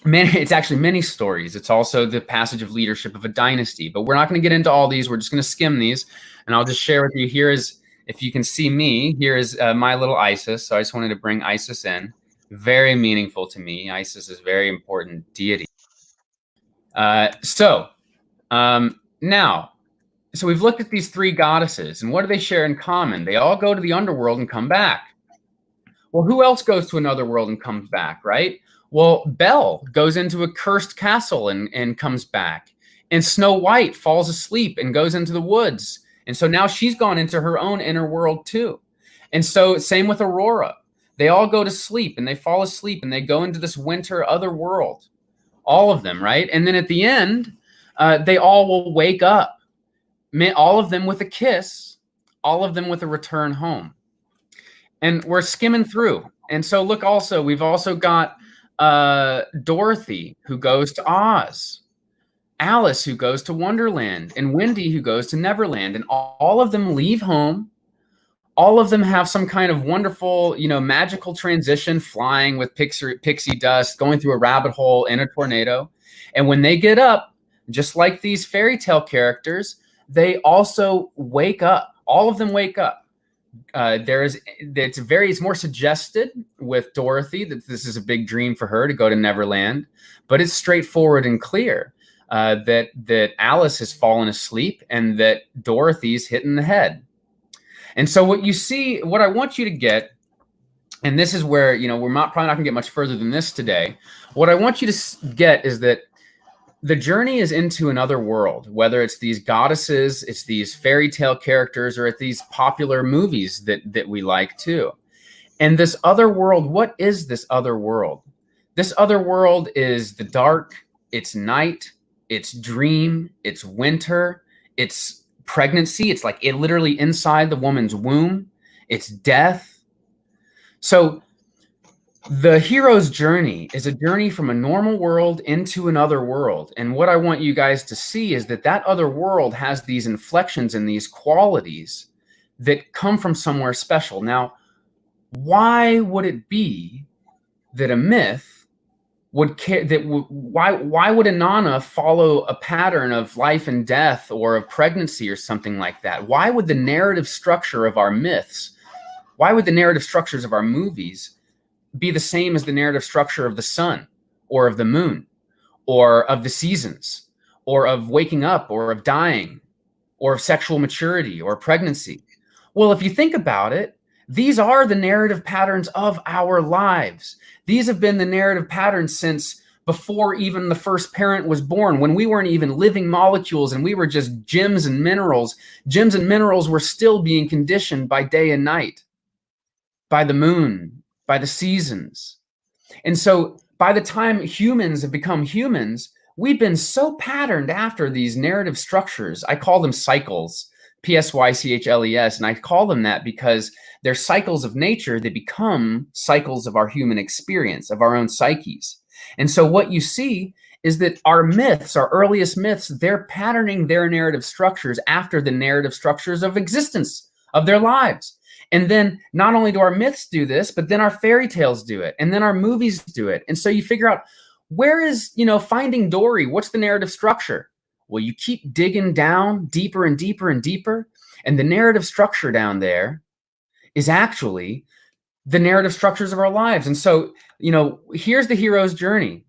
it's actually many stories. It's also the passage of leadership of a dynasty. But we're not going to get into all these. We're just going to skim these. And I'll just share with you, here is, if you can see me, here is my little Isis. So I just wanted to bring Isis in. Very meaningful to me. Isis is a very important deity. Now, so we've looked at these three goddesses, and what do they share in common? They all go to the underworld and come back. Well, who else goes to another world and comes back, right? Well, Belle goes into a cursed castle and comes back. And Snow White falls asleep and goes into the woods. And so now she's gone into her own inner world too. And so same with Aurora. They all go to sleep and they fall asleep and they go into this winter other world. All of them, right? And then at the end, they all will wake up. All of them with a kiss, all of them with a return home. And we're skimming through. And so look, also, we've also got Dorothy, who goes to Oz, Alice, who goes to Wonderland, and Wendy, who goes to Neverland. And all of them leave home. All of them have some kind of wonderful, magical transition, flying with pixie dust, going through a rabbit hole in a tornado. And when they get up, just like these fairy tale characters, they also wake up. All of them wake up. It's more suggested with Dorothy that this is a big dream for her to go to Neverland, but it's straightforward and clear that Alice has fallen asleep and that Dorothy's hit in the head. And so what I want you to get, and this is where, we're probably not gonna get much further than this today. What I want you to get is that the journey is into another world, whether it's these goddesses, it's these fairy tale characters, or it's these popular movies that we like too. And this other world, what is this other world? This other world is the dark, it's night, it's dream, it's winter, it's pregnancy. It's like literally inside the woman's womb. It's death. So the hero's journey is a journey from a normal world into another world. And what I want you guys to see is that other world has these inflections and these qualities that come from somewhere special. Now, why would it be that a myth would care why would Inanna follow a pattern of life and death or of pregnancy or something like that? Why would the narrative structure of our myths, why would the narrative structures of our movies be the same as the narrative structure of the sun or of the moon or of the seasons or of waking up, or of dying, or of sexual maturity, or pregnancy. Well, if you think about it, these are the narrative patterns of our lives. These have been the narrative patterns since before even the first parent was born, when we weren't even living molecules and we were just gems and minerals. Gems and minerals were still being conditioned by day and night, by the moon, by the seasons. And so by the time humans have become humans, we've been so patterned after these narrative structures. I call them cycles, Psychles, and I call them that because they're cycles of nature that become cycles of our human experience, of our own psyches. And so what you see is that our myths, our earliest myths, they're patterning their narrative structures after the narrative structures of existence, of their lives. And then not only do our myths do this, but then our fairy tales do it, and then our movies do it. And so you figure out, where is, Finding Dory? What's the narrative structure? Well, you keep digging down deeper and deeper and deeper, and the narrative structure down there is actually the narrative structures of our lives. And so, here's the hero's journey.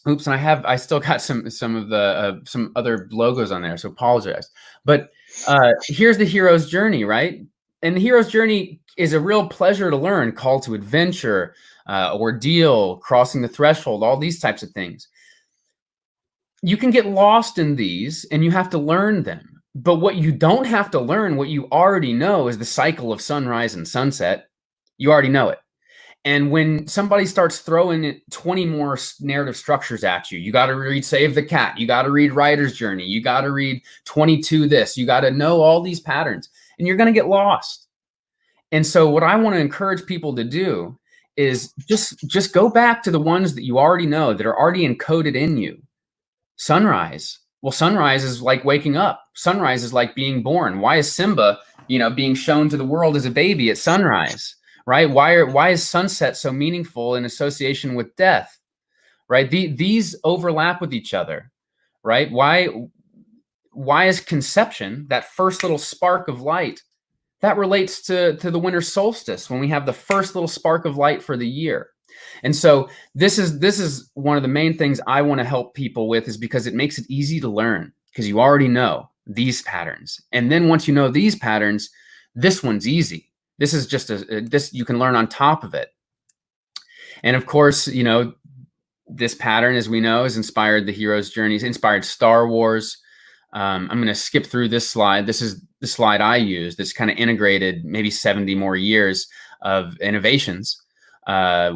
Oops, and I still got some of the some other logos on there, so apologize. But here's the hero's journey, right? And the hero's journey is a real pleasure to learn, call to adventure, ordeal, crossing the threshold, all these types of things. You can get lost in these and you have to learn them. But what you don't have to learn, what you already know, is the cycle of sunrise and sunset. You already know it. And when somebody starts throwing 20 more narrative structures at you, you got to read Save the Cat, you got to read Writer's Journey, you got to read 22 this, you got to know all these patterns, and you're going to get lost. And so what I want to encourage people to do is just go back to the ones that you already know, that are already encoded in you. Sunrise. Well, sunrise is like waking up. Sunrise is like being born. Why is Simba, being shown to the world as a baby at sunrise? Right? Why is sunset so meaningful in association with death? Right? These overlap with each other. Right? Why is conception, that first little spark of light, that relates to the winter solstice, when we have the first little spark of light for the year? And so this is one of the main things I want to help people with, is because it makes it easy to learn, because you already know these patterns. And then once you know these patterns, this one's easy. This is just this you can learn on top of it. And of course, this pattern, as we know, has inspired the hero's journeys, inspired Star Wars. I'm going to skip through this slide. This is the slide I use that's kind of integrated maybe 70 more years of innovations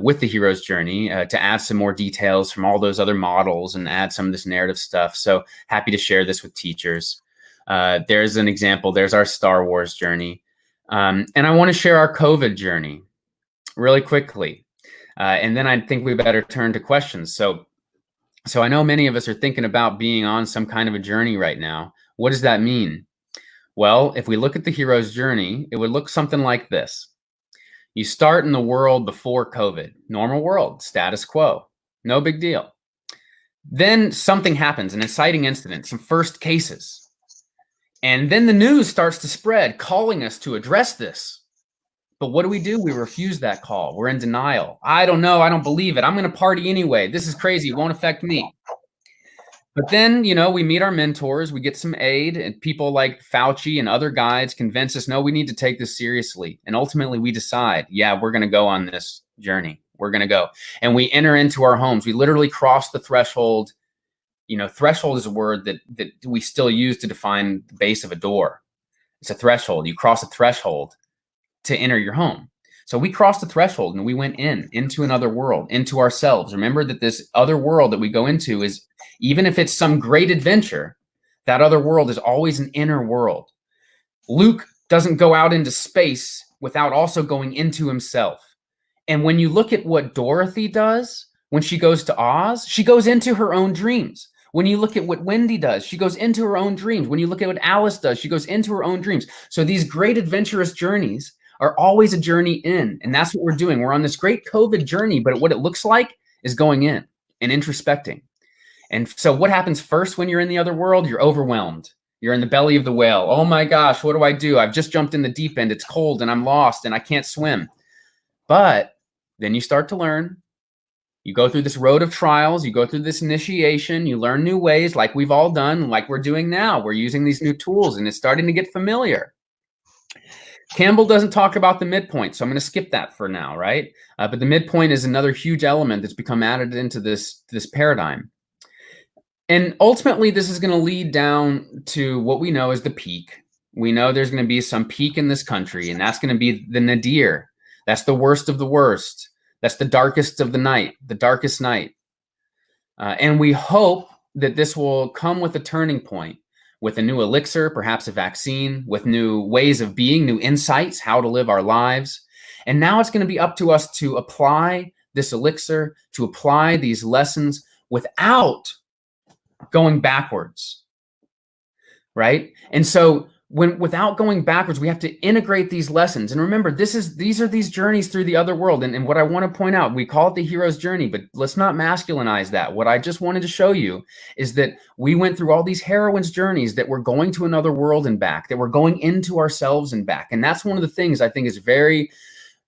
with the hero's journey to add some more details from all those other models and add some of this narrative stuff. So happy to share this with teachers. There's an example. There's our Star Wars journey. And I want to share our COVID journey really quickly. And then I think we better turn to questions. So I know many of us are thinking about being on some kind of a journey right now. What does that mean? Well, if we look at the hero's journey, it would look something like this. You start in the world before COVID, normal world, status quo, no big deal. Then something happens, an inciting incident, some first cases. And then the news starts to spread, calling us to address this. But what do? We refuse that call. We're in denial. I don't know. I don't believe it. I'm going to party anyway. This is crazy. It won't affect me. But then, we meet our mentors. We get some aid, and people like Fauci and other guides convince us, no, we need to take this seriously. And ultimately we decide, yeah, we're going to go on this journey. We're going to go. And we enter into our homes. We literally cross the threshold. Threshold is a word that we still use to define the base of a door. It's a threshold. You cross a threshold to enter your home. So we crossed the threshold and we went into another world, into ourselves. Remember that this other world that we go into is, even if it's some great adventure, that other world is always an inner world. Luke doesn't go out into space without also going into himself. And when you look at what Dorothy does, when she goes to Oz, she goes into her own dreams. When you look at what Wendy does, she goes into her own dreams. When you look at what Alice does, she goes into her own dreams. So these great adventurous journeys are always a journey in. And that's what we're doing. We're on this great COVID journey, but what it looks like is going in and introspecting. And so what happens first when you're in the other world? You're overwhelmed. You're in the belly of the whale. Oh my gosh, what do I do? I've just jumped in the deep end. It's cold and I'm lost and I can't swim. But then you start to learn. You go through this road of trials, you go through this initiation, you learn new ways like we've all done, like we're doing now. We're using these new tools and it's starting to get familiar. Campbell doesn't talk about the midpoint, so I'm going to skip that for now, right? But the midpoint is another huge element that's become added into this paradigm. And ultimately, this is going to lead down to what we know as the peak. We know there's going to be some peak in this country, and that's going to be the nadir. That's the worst of the worst. That's the darkest of the night, the darkest night. And we hope that this will come with a turning point, with a new elixir, perhaps a vaccine, with new ways of being, new insights, how to live our lives. And now it's going to be up to us to apply this elixir, to apply these lessons without going backwards, right? And so without going backwards, we have to integrate these lessons. And remember, these are these journeys through the other world. And what I want to point out, we call it the hero's journey, but let's not masculinize that. What I just wanted to show you is that we went through all these heroines' journeys, that we're going to another world and back, that we're going into ourselves and back. And that's one of the things I think is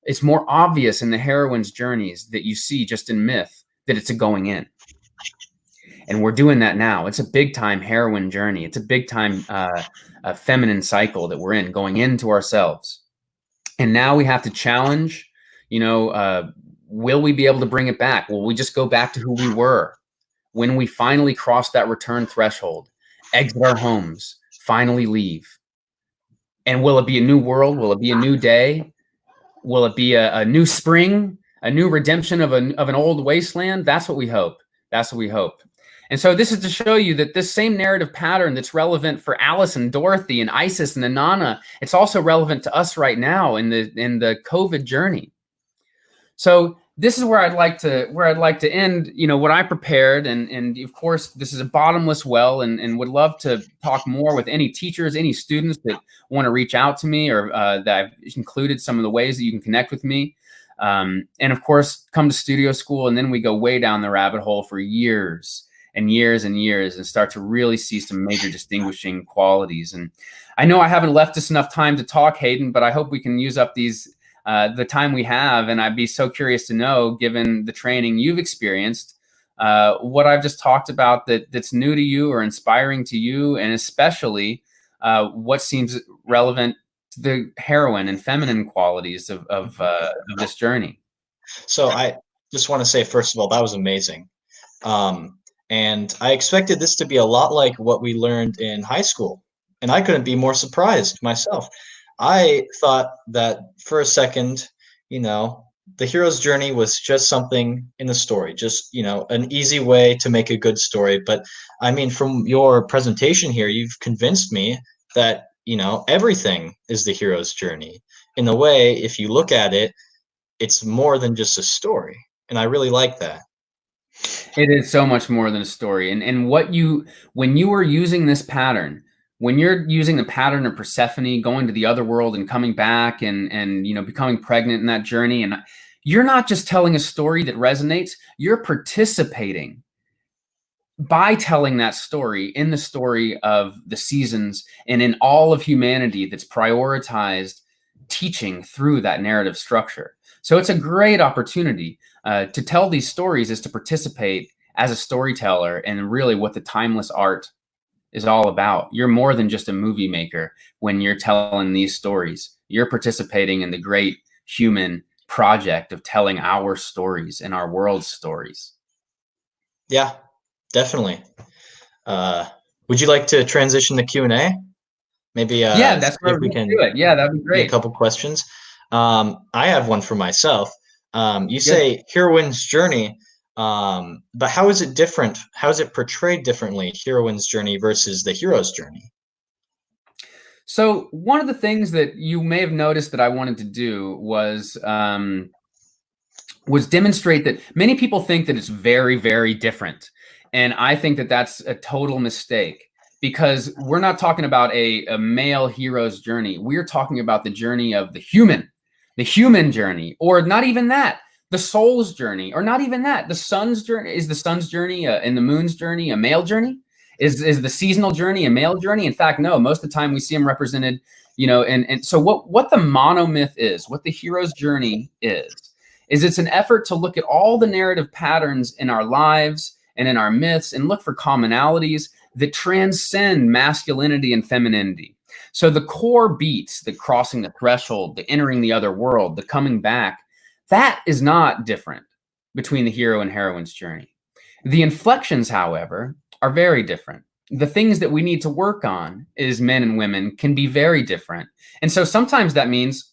it's more obvious in the heroines' journeys that you see just in myth, that it's a going in. And we're doing that now. It's a big time heroine journey. It's a big time feminine cycle that we're in, going into ourselves. And now we have to challenge, will we be able to bring it back? Will we just go back to who we were when we finally cross that return threshold, exit our homes, finally leave? And will it be a new world? Will it be a new day? Will it be a new spring, a new redemption of an old wasteland? That's what we hope. That's what we hope. And so this is to show you that this same narrative pattern that's relevant for Alice and Dorothy and Isis and Inanna, it's also relevant to us right now in the COVID journey. So this is where I'd like to end, what I prepared. And of course, this is a bottomless well, and would love to talk more with any teachers, any students that want to reach out to me, or that I've included some of the ways that you can connect with me. And of course, come to studio school, and then we go way down the rabbit hole for years and years and years, and start to really see some major distinguishing qualities. And I know I haven't left us enough time to talk, Hayden, but I hope we can use up the time we have. And I'd be so curious to know, given the training you've experienced, what I've just talked about that's new to you or inspiring to you, and especially what seems relevant to the heroine and feminine qualities of this journey. So I just want to say, first of all, that was amazing. And I expected this to be a lot like what we learned in high school, and I couldn't be more surprised myself. I thought that for a second, the hero's journey was just something in the story, just, an easy way to make a good story. But I mean, from your presentation here, you've convinced me that, everything is the hero's journey. In a way, if you look at it, it's more than just a story. And I really like that. It is so much more than a story. And when you are using this pattern, when you're using the pattern of Persephone going to the other world and coming back and becoming pregnant in that journey, and you're not just telling a story that resonates, you're participating by telling that story in the story of the seasons and in all of humanity that's prioritized teaching through that narrative structure. So it's a great opportunity to tell these stories, is to participate as a storyteller, and really what the timeless art is all about. You're more than just a movie maker when you're telling these stories. You're participating in the great human project of telling our stories and our world's stories. Yeah, definitely. Would you like to transition to Q&A? Maybe yeah, that's where we can do it. Yeah, that'd be great. A couple questions. I have one for myself. You say heroine's journey, but how is it different? How is it portrayed differently, heroine's journey versus the hero's journey? So one of the things that you may have noticed that I wanted to do was demonstrate that many people think that it's very, very different. And I think that that's a total mistake, because we're not talking about a male hero's journey. We're talking about the journey of the human journey, or not even that, the soul's journey, or not even that, the sun's journey. Is the sun's journey and the moon's journey a male journey? Is the seasonal journey a male journey? In fact, no, most of the time we see them represented, and so what the monomyth is, what the hero's journey is is it's an effort to look at all the narrative patterns in our lives and in our myths and look for commonalities that transcend masculinity and femininity. So the core beats, the crossing the threshold, the entering the other world, the coming back, that is not different between the hero and heroine's journey. The inflections, however, are very different. The things that we need to work on as men and women can be very different. And so sometimes that means,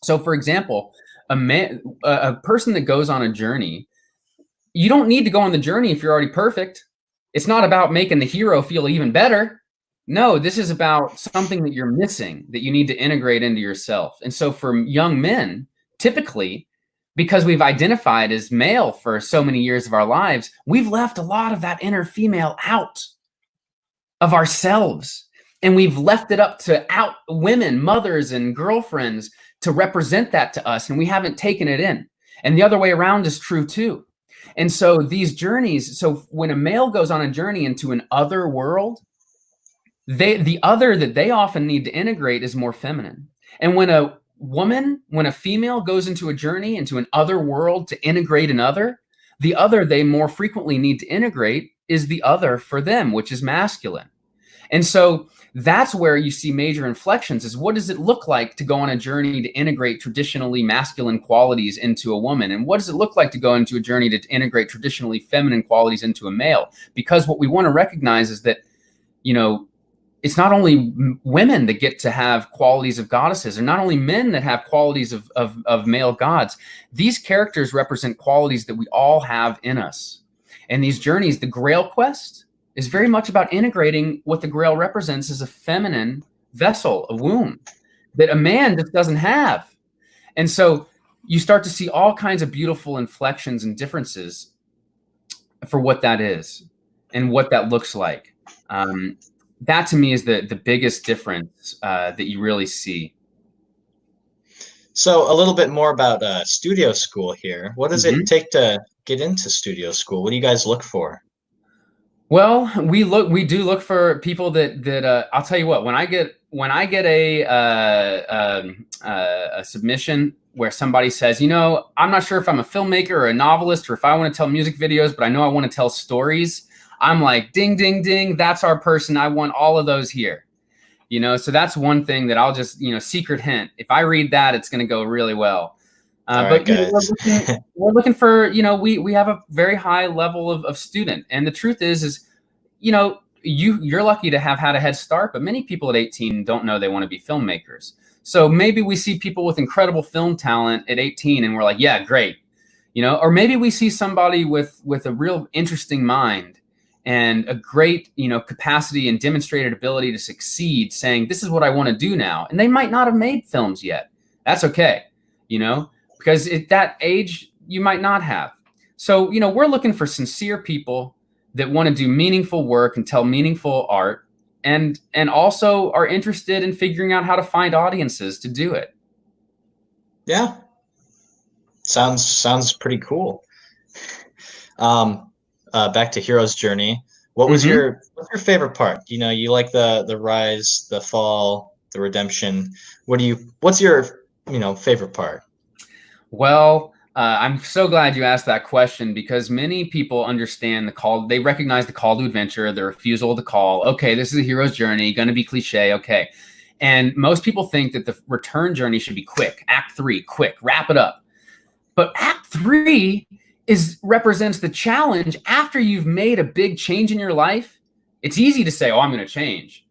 so for example, a person that goes on a journey, you don't need to go on the journey if you're already perfect. It's not about making the hero feel even better. No, this is about something that you're missing that you need to integrate into yourself. And so for young men, typically, because we've identified as male for so many years of our lives, we've left a lot of that inner female out of ourselves. And we've left it up to out women, mothers, and girlfriends to represent that to us. And we haven't taken it in. And the other way around is true too. And so these journeys, so when a male goes on a journey into an other world, the other that they often need to integrate is more feminine. And when a female goes into a journey into an other world to integrate another, the other they more frequently need to integrate is the other for them, which is masculine. And so that's where you see major inflections, is what does it look like to go on a journey to integrate traditionally masculine qualities into a woman? And what does it look like to go into a journey to integrate traditionally feminine qualities into a male? Because what we want to recognize is that, you know, it's not only women that get to have qualities of goddesses, or not only men that have qualities of male gods. These characters represent qualities that we all have in us. And these journeys, the Grail quest, is very much about integrating what the Grail represents as a feminine vessel, a womb, that a man just doesn't have. And so you start to see all kinds of beautiful inflections and differences for what that is and what that looks like. That to me is the biggest difference that you really see. So a little bit more about studio school here. What does Mm-hmm. it take to get into studio school? What do you guys look for? Well, we do look for people that I'll tell you what, when I get a submission where somebody says, you know, I'm not sure if I'm a filmmaker or a novelist or if I want to tell music videos, but I know I want to tell stories. I'm like, ding, ding, ding. That's our person. I want all of those here. You know, so that's one thing that I'll just, you know, secret hint. If I read that, it's going to go really well. But you know, we're looking for, you know, we have a very high level of student. And the truth is, you know, you're lucky to have had a head start, but many people at 18 don't know they want to be filmmakers. So maybe we see people with incredible film talent at 18 and we're like, yeah, great. You know, or maybe we see somebody with a real interesting mind and a great, you know, capacity and demonstrated ability to succeed, saying, this is what I want to do now. And they might not have made films yet. That's okay, you know, because at that age, you might not have. So, you know, we're looking for sincere people that want to do meaningful work and tell meaningful art, and also are interested in figuring out how to find audiences to do it. Yeah. Sounds pretty cool. Back to Hero's Journey. What was what's your favorite part? You know, you like the rise, the fall, the redemption. What's your, you know, favorite part? Well, I'm so glad you asked that question, because many people understand the call. They recognize the call to adventure, the refusal of the call. Okay, this is a hero's journey, going to be cliche. Okay. And most people think that the return journey should be quick. Act 3, quick, wrap it up. But Act 3 represents the challenge after you've made a big change in your life. It's easy to say, oh, I'm going to change.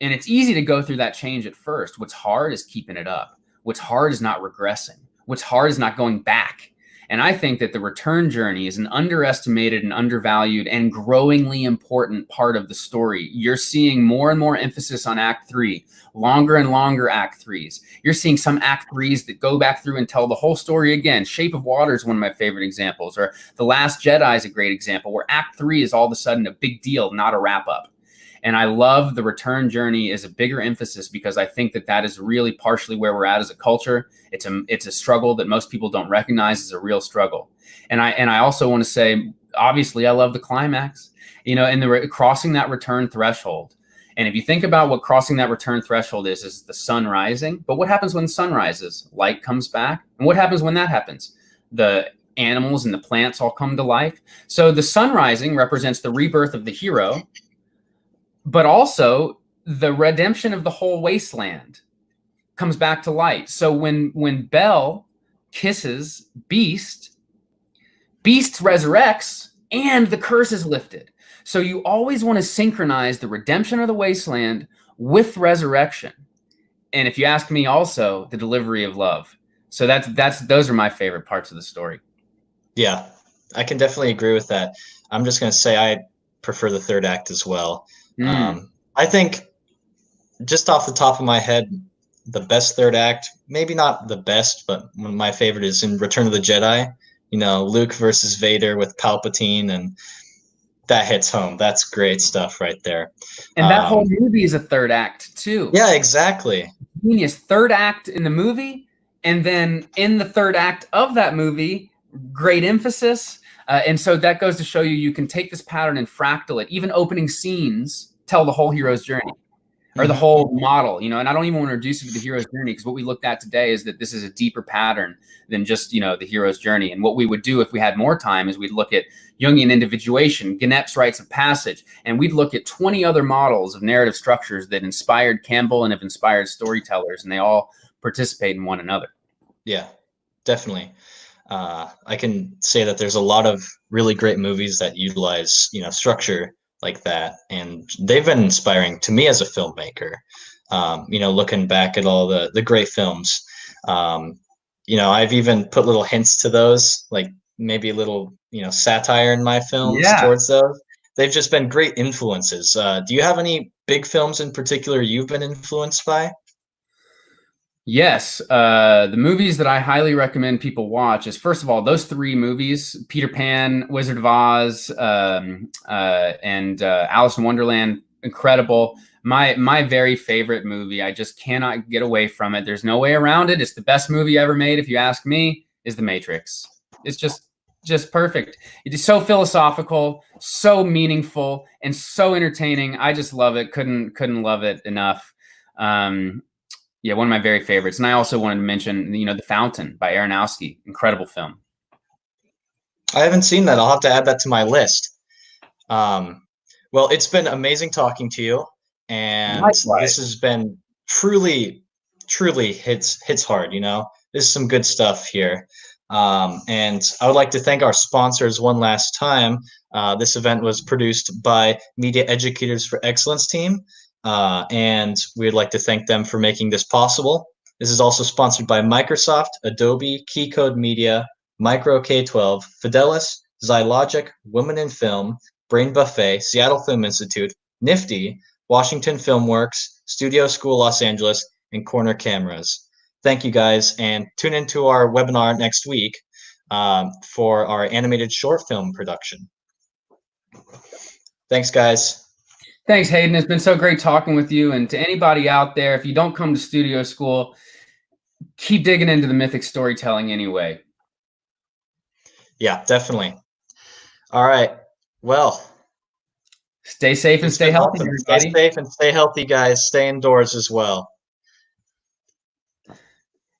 And it's easy to go through that change at first. What's hard is keeping it up. What's hard is not regressing. What's hard is not going back. And I think that the return journey is an underestimated and undervalued and growingly important part of the story. You're seeing more and more emphasis on Act 3, longer and longer Act 3s. You're seeing some Act 3s that go back through and tell the whole story again. Shape of Water is one of my favorite examples, or The Last Jedi is a great example, where Act 3 is all of a sudden a big deal, not a wrap up. And I love the return journey as a bigger emphasis, because I think that that is really partially where we're at as a culture. It's a struggle that most people don't recognize as a real struggle. And I also want to say, obviously, I love the climax, you know, and crossing that return threshold. And if you think about what crossing that return threshold is the sun rising. But what happens when the sun rises? Light comes back. And what happens when that happens? the animals and the plants all come to life. So the sun rising represents the rebirth of the hero, but also the redemption of the whole wasteland comes back to light. So when Belle kisses Beast, Beast resurrects and the curse is lifted. So you always want to synchronize the redemption of the wasteland with resurrection. And if you ask me, also the delivery of love. So those are my favorite parts of the story. Yeah, I can definitely agree with that. I'm just going to say I prefer the third act as well. I think just off the top of my head, the best third act, maybe not the best, but one of my favorite is in Return of the Jedi. You know, Luke versus Vader with Palpatine, and that hits home. That's great stuff right there. And that whole movie is a third act too. Yeah, exactly. Genius. Third act in the movie, and then in the third act of that movie, great emphasis. And so that goes to show you can take this pattern and fractal it. Even opening scenes tell the whole hero's journey, or the whole model, you know. And I don't even want to reduce it to the hero's journey, because what we looked at today is that this is a deeper pattern than just, you know, the hero's journey. And what we would do if we had more time is we'd look at Jungian individuation, Genep's rites of passage, and we'd look at 20 other models of narrative structures that inspired Campbell and have inspired storytellers, and they all participate in one another. Yeah, definitely. I can say that there's a lot of really great movies that utilize, you know, structure like that, and they've been inspiring to me as a filmmaker. You know, looking back at all the great films, you know, I've even put little hints to those, like maybe a little, you know, satire in my films towards those. They've just been great influences. Do you have any big films in particular you've been influenced by? Yes. The movies that I highly recommend people watch is, first of all, those 3 movies, Peter Pan, Wizard of Oz, and Alice in Wonderland, incredible. My very favorite movie, I just cannot get away from it. There's no way around it. It's the best movie ever made, if you ask me, is The Matrix. It's just perfect. It is so philosophical, so meaningful, and so entertaining. I just love it. Couldn't love it enough. Yeah, one of my very favorites. And I also wanted to mention, you know, The Fountain by Aronofsky. Incredible film. I haven't seen that. I'll have to add that to my list. Well, it's been amazing talking to you, and this has been truly hits hard. You know, this is some good stuff here. And I would like to thank our sponsors one last time. This event was produced by Media Educators for Excellence team. And we'd like to thank them for making this possible. This is also sponsored by Microsoft, Adobe, Keycode Media, Micro K-12, Fidelis, Zylogic, Women in Film, Brain Buffet, Seattle Film Institute, Nifty, Washington Filmworks, Studio School Los Angeles, and Corner Cameras. Thank you guys, and tune into our webinar next week for our animated short film production. Thanks, guys. Thanks, Hayden. It's been so great talking with you. And to anybody out there, if you don't come to studio school, keep digging into the mythic storytelling anyway. Yeah, definitely. All right. Well, stay safe and stay healthy, everybody. Stay safe and stay healthy, guys. Stay indoors as well.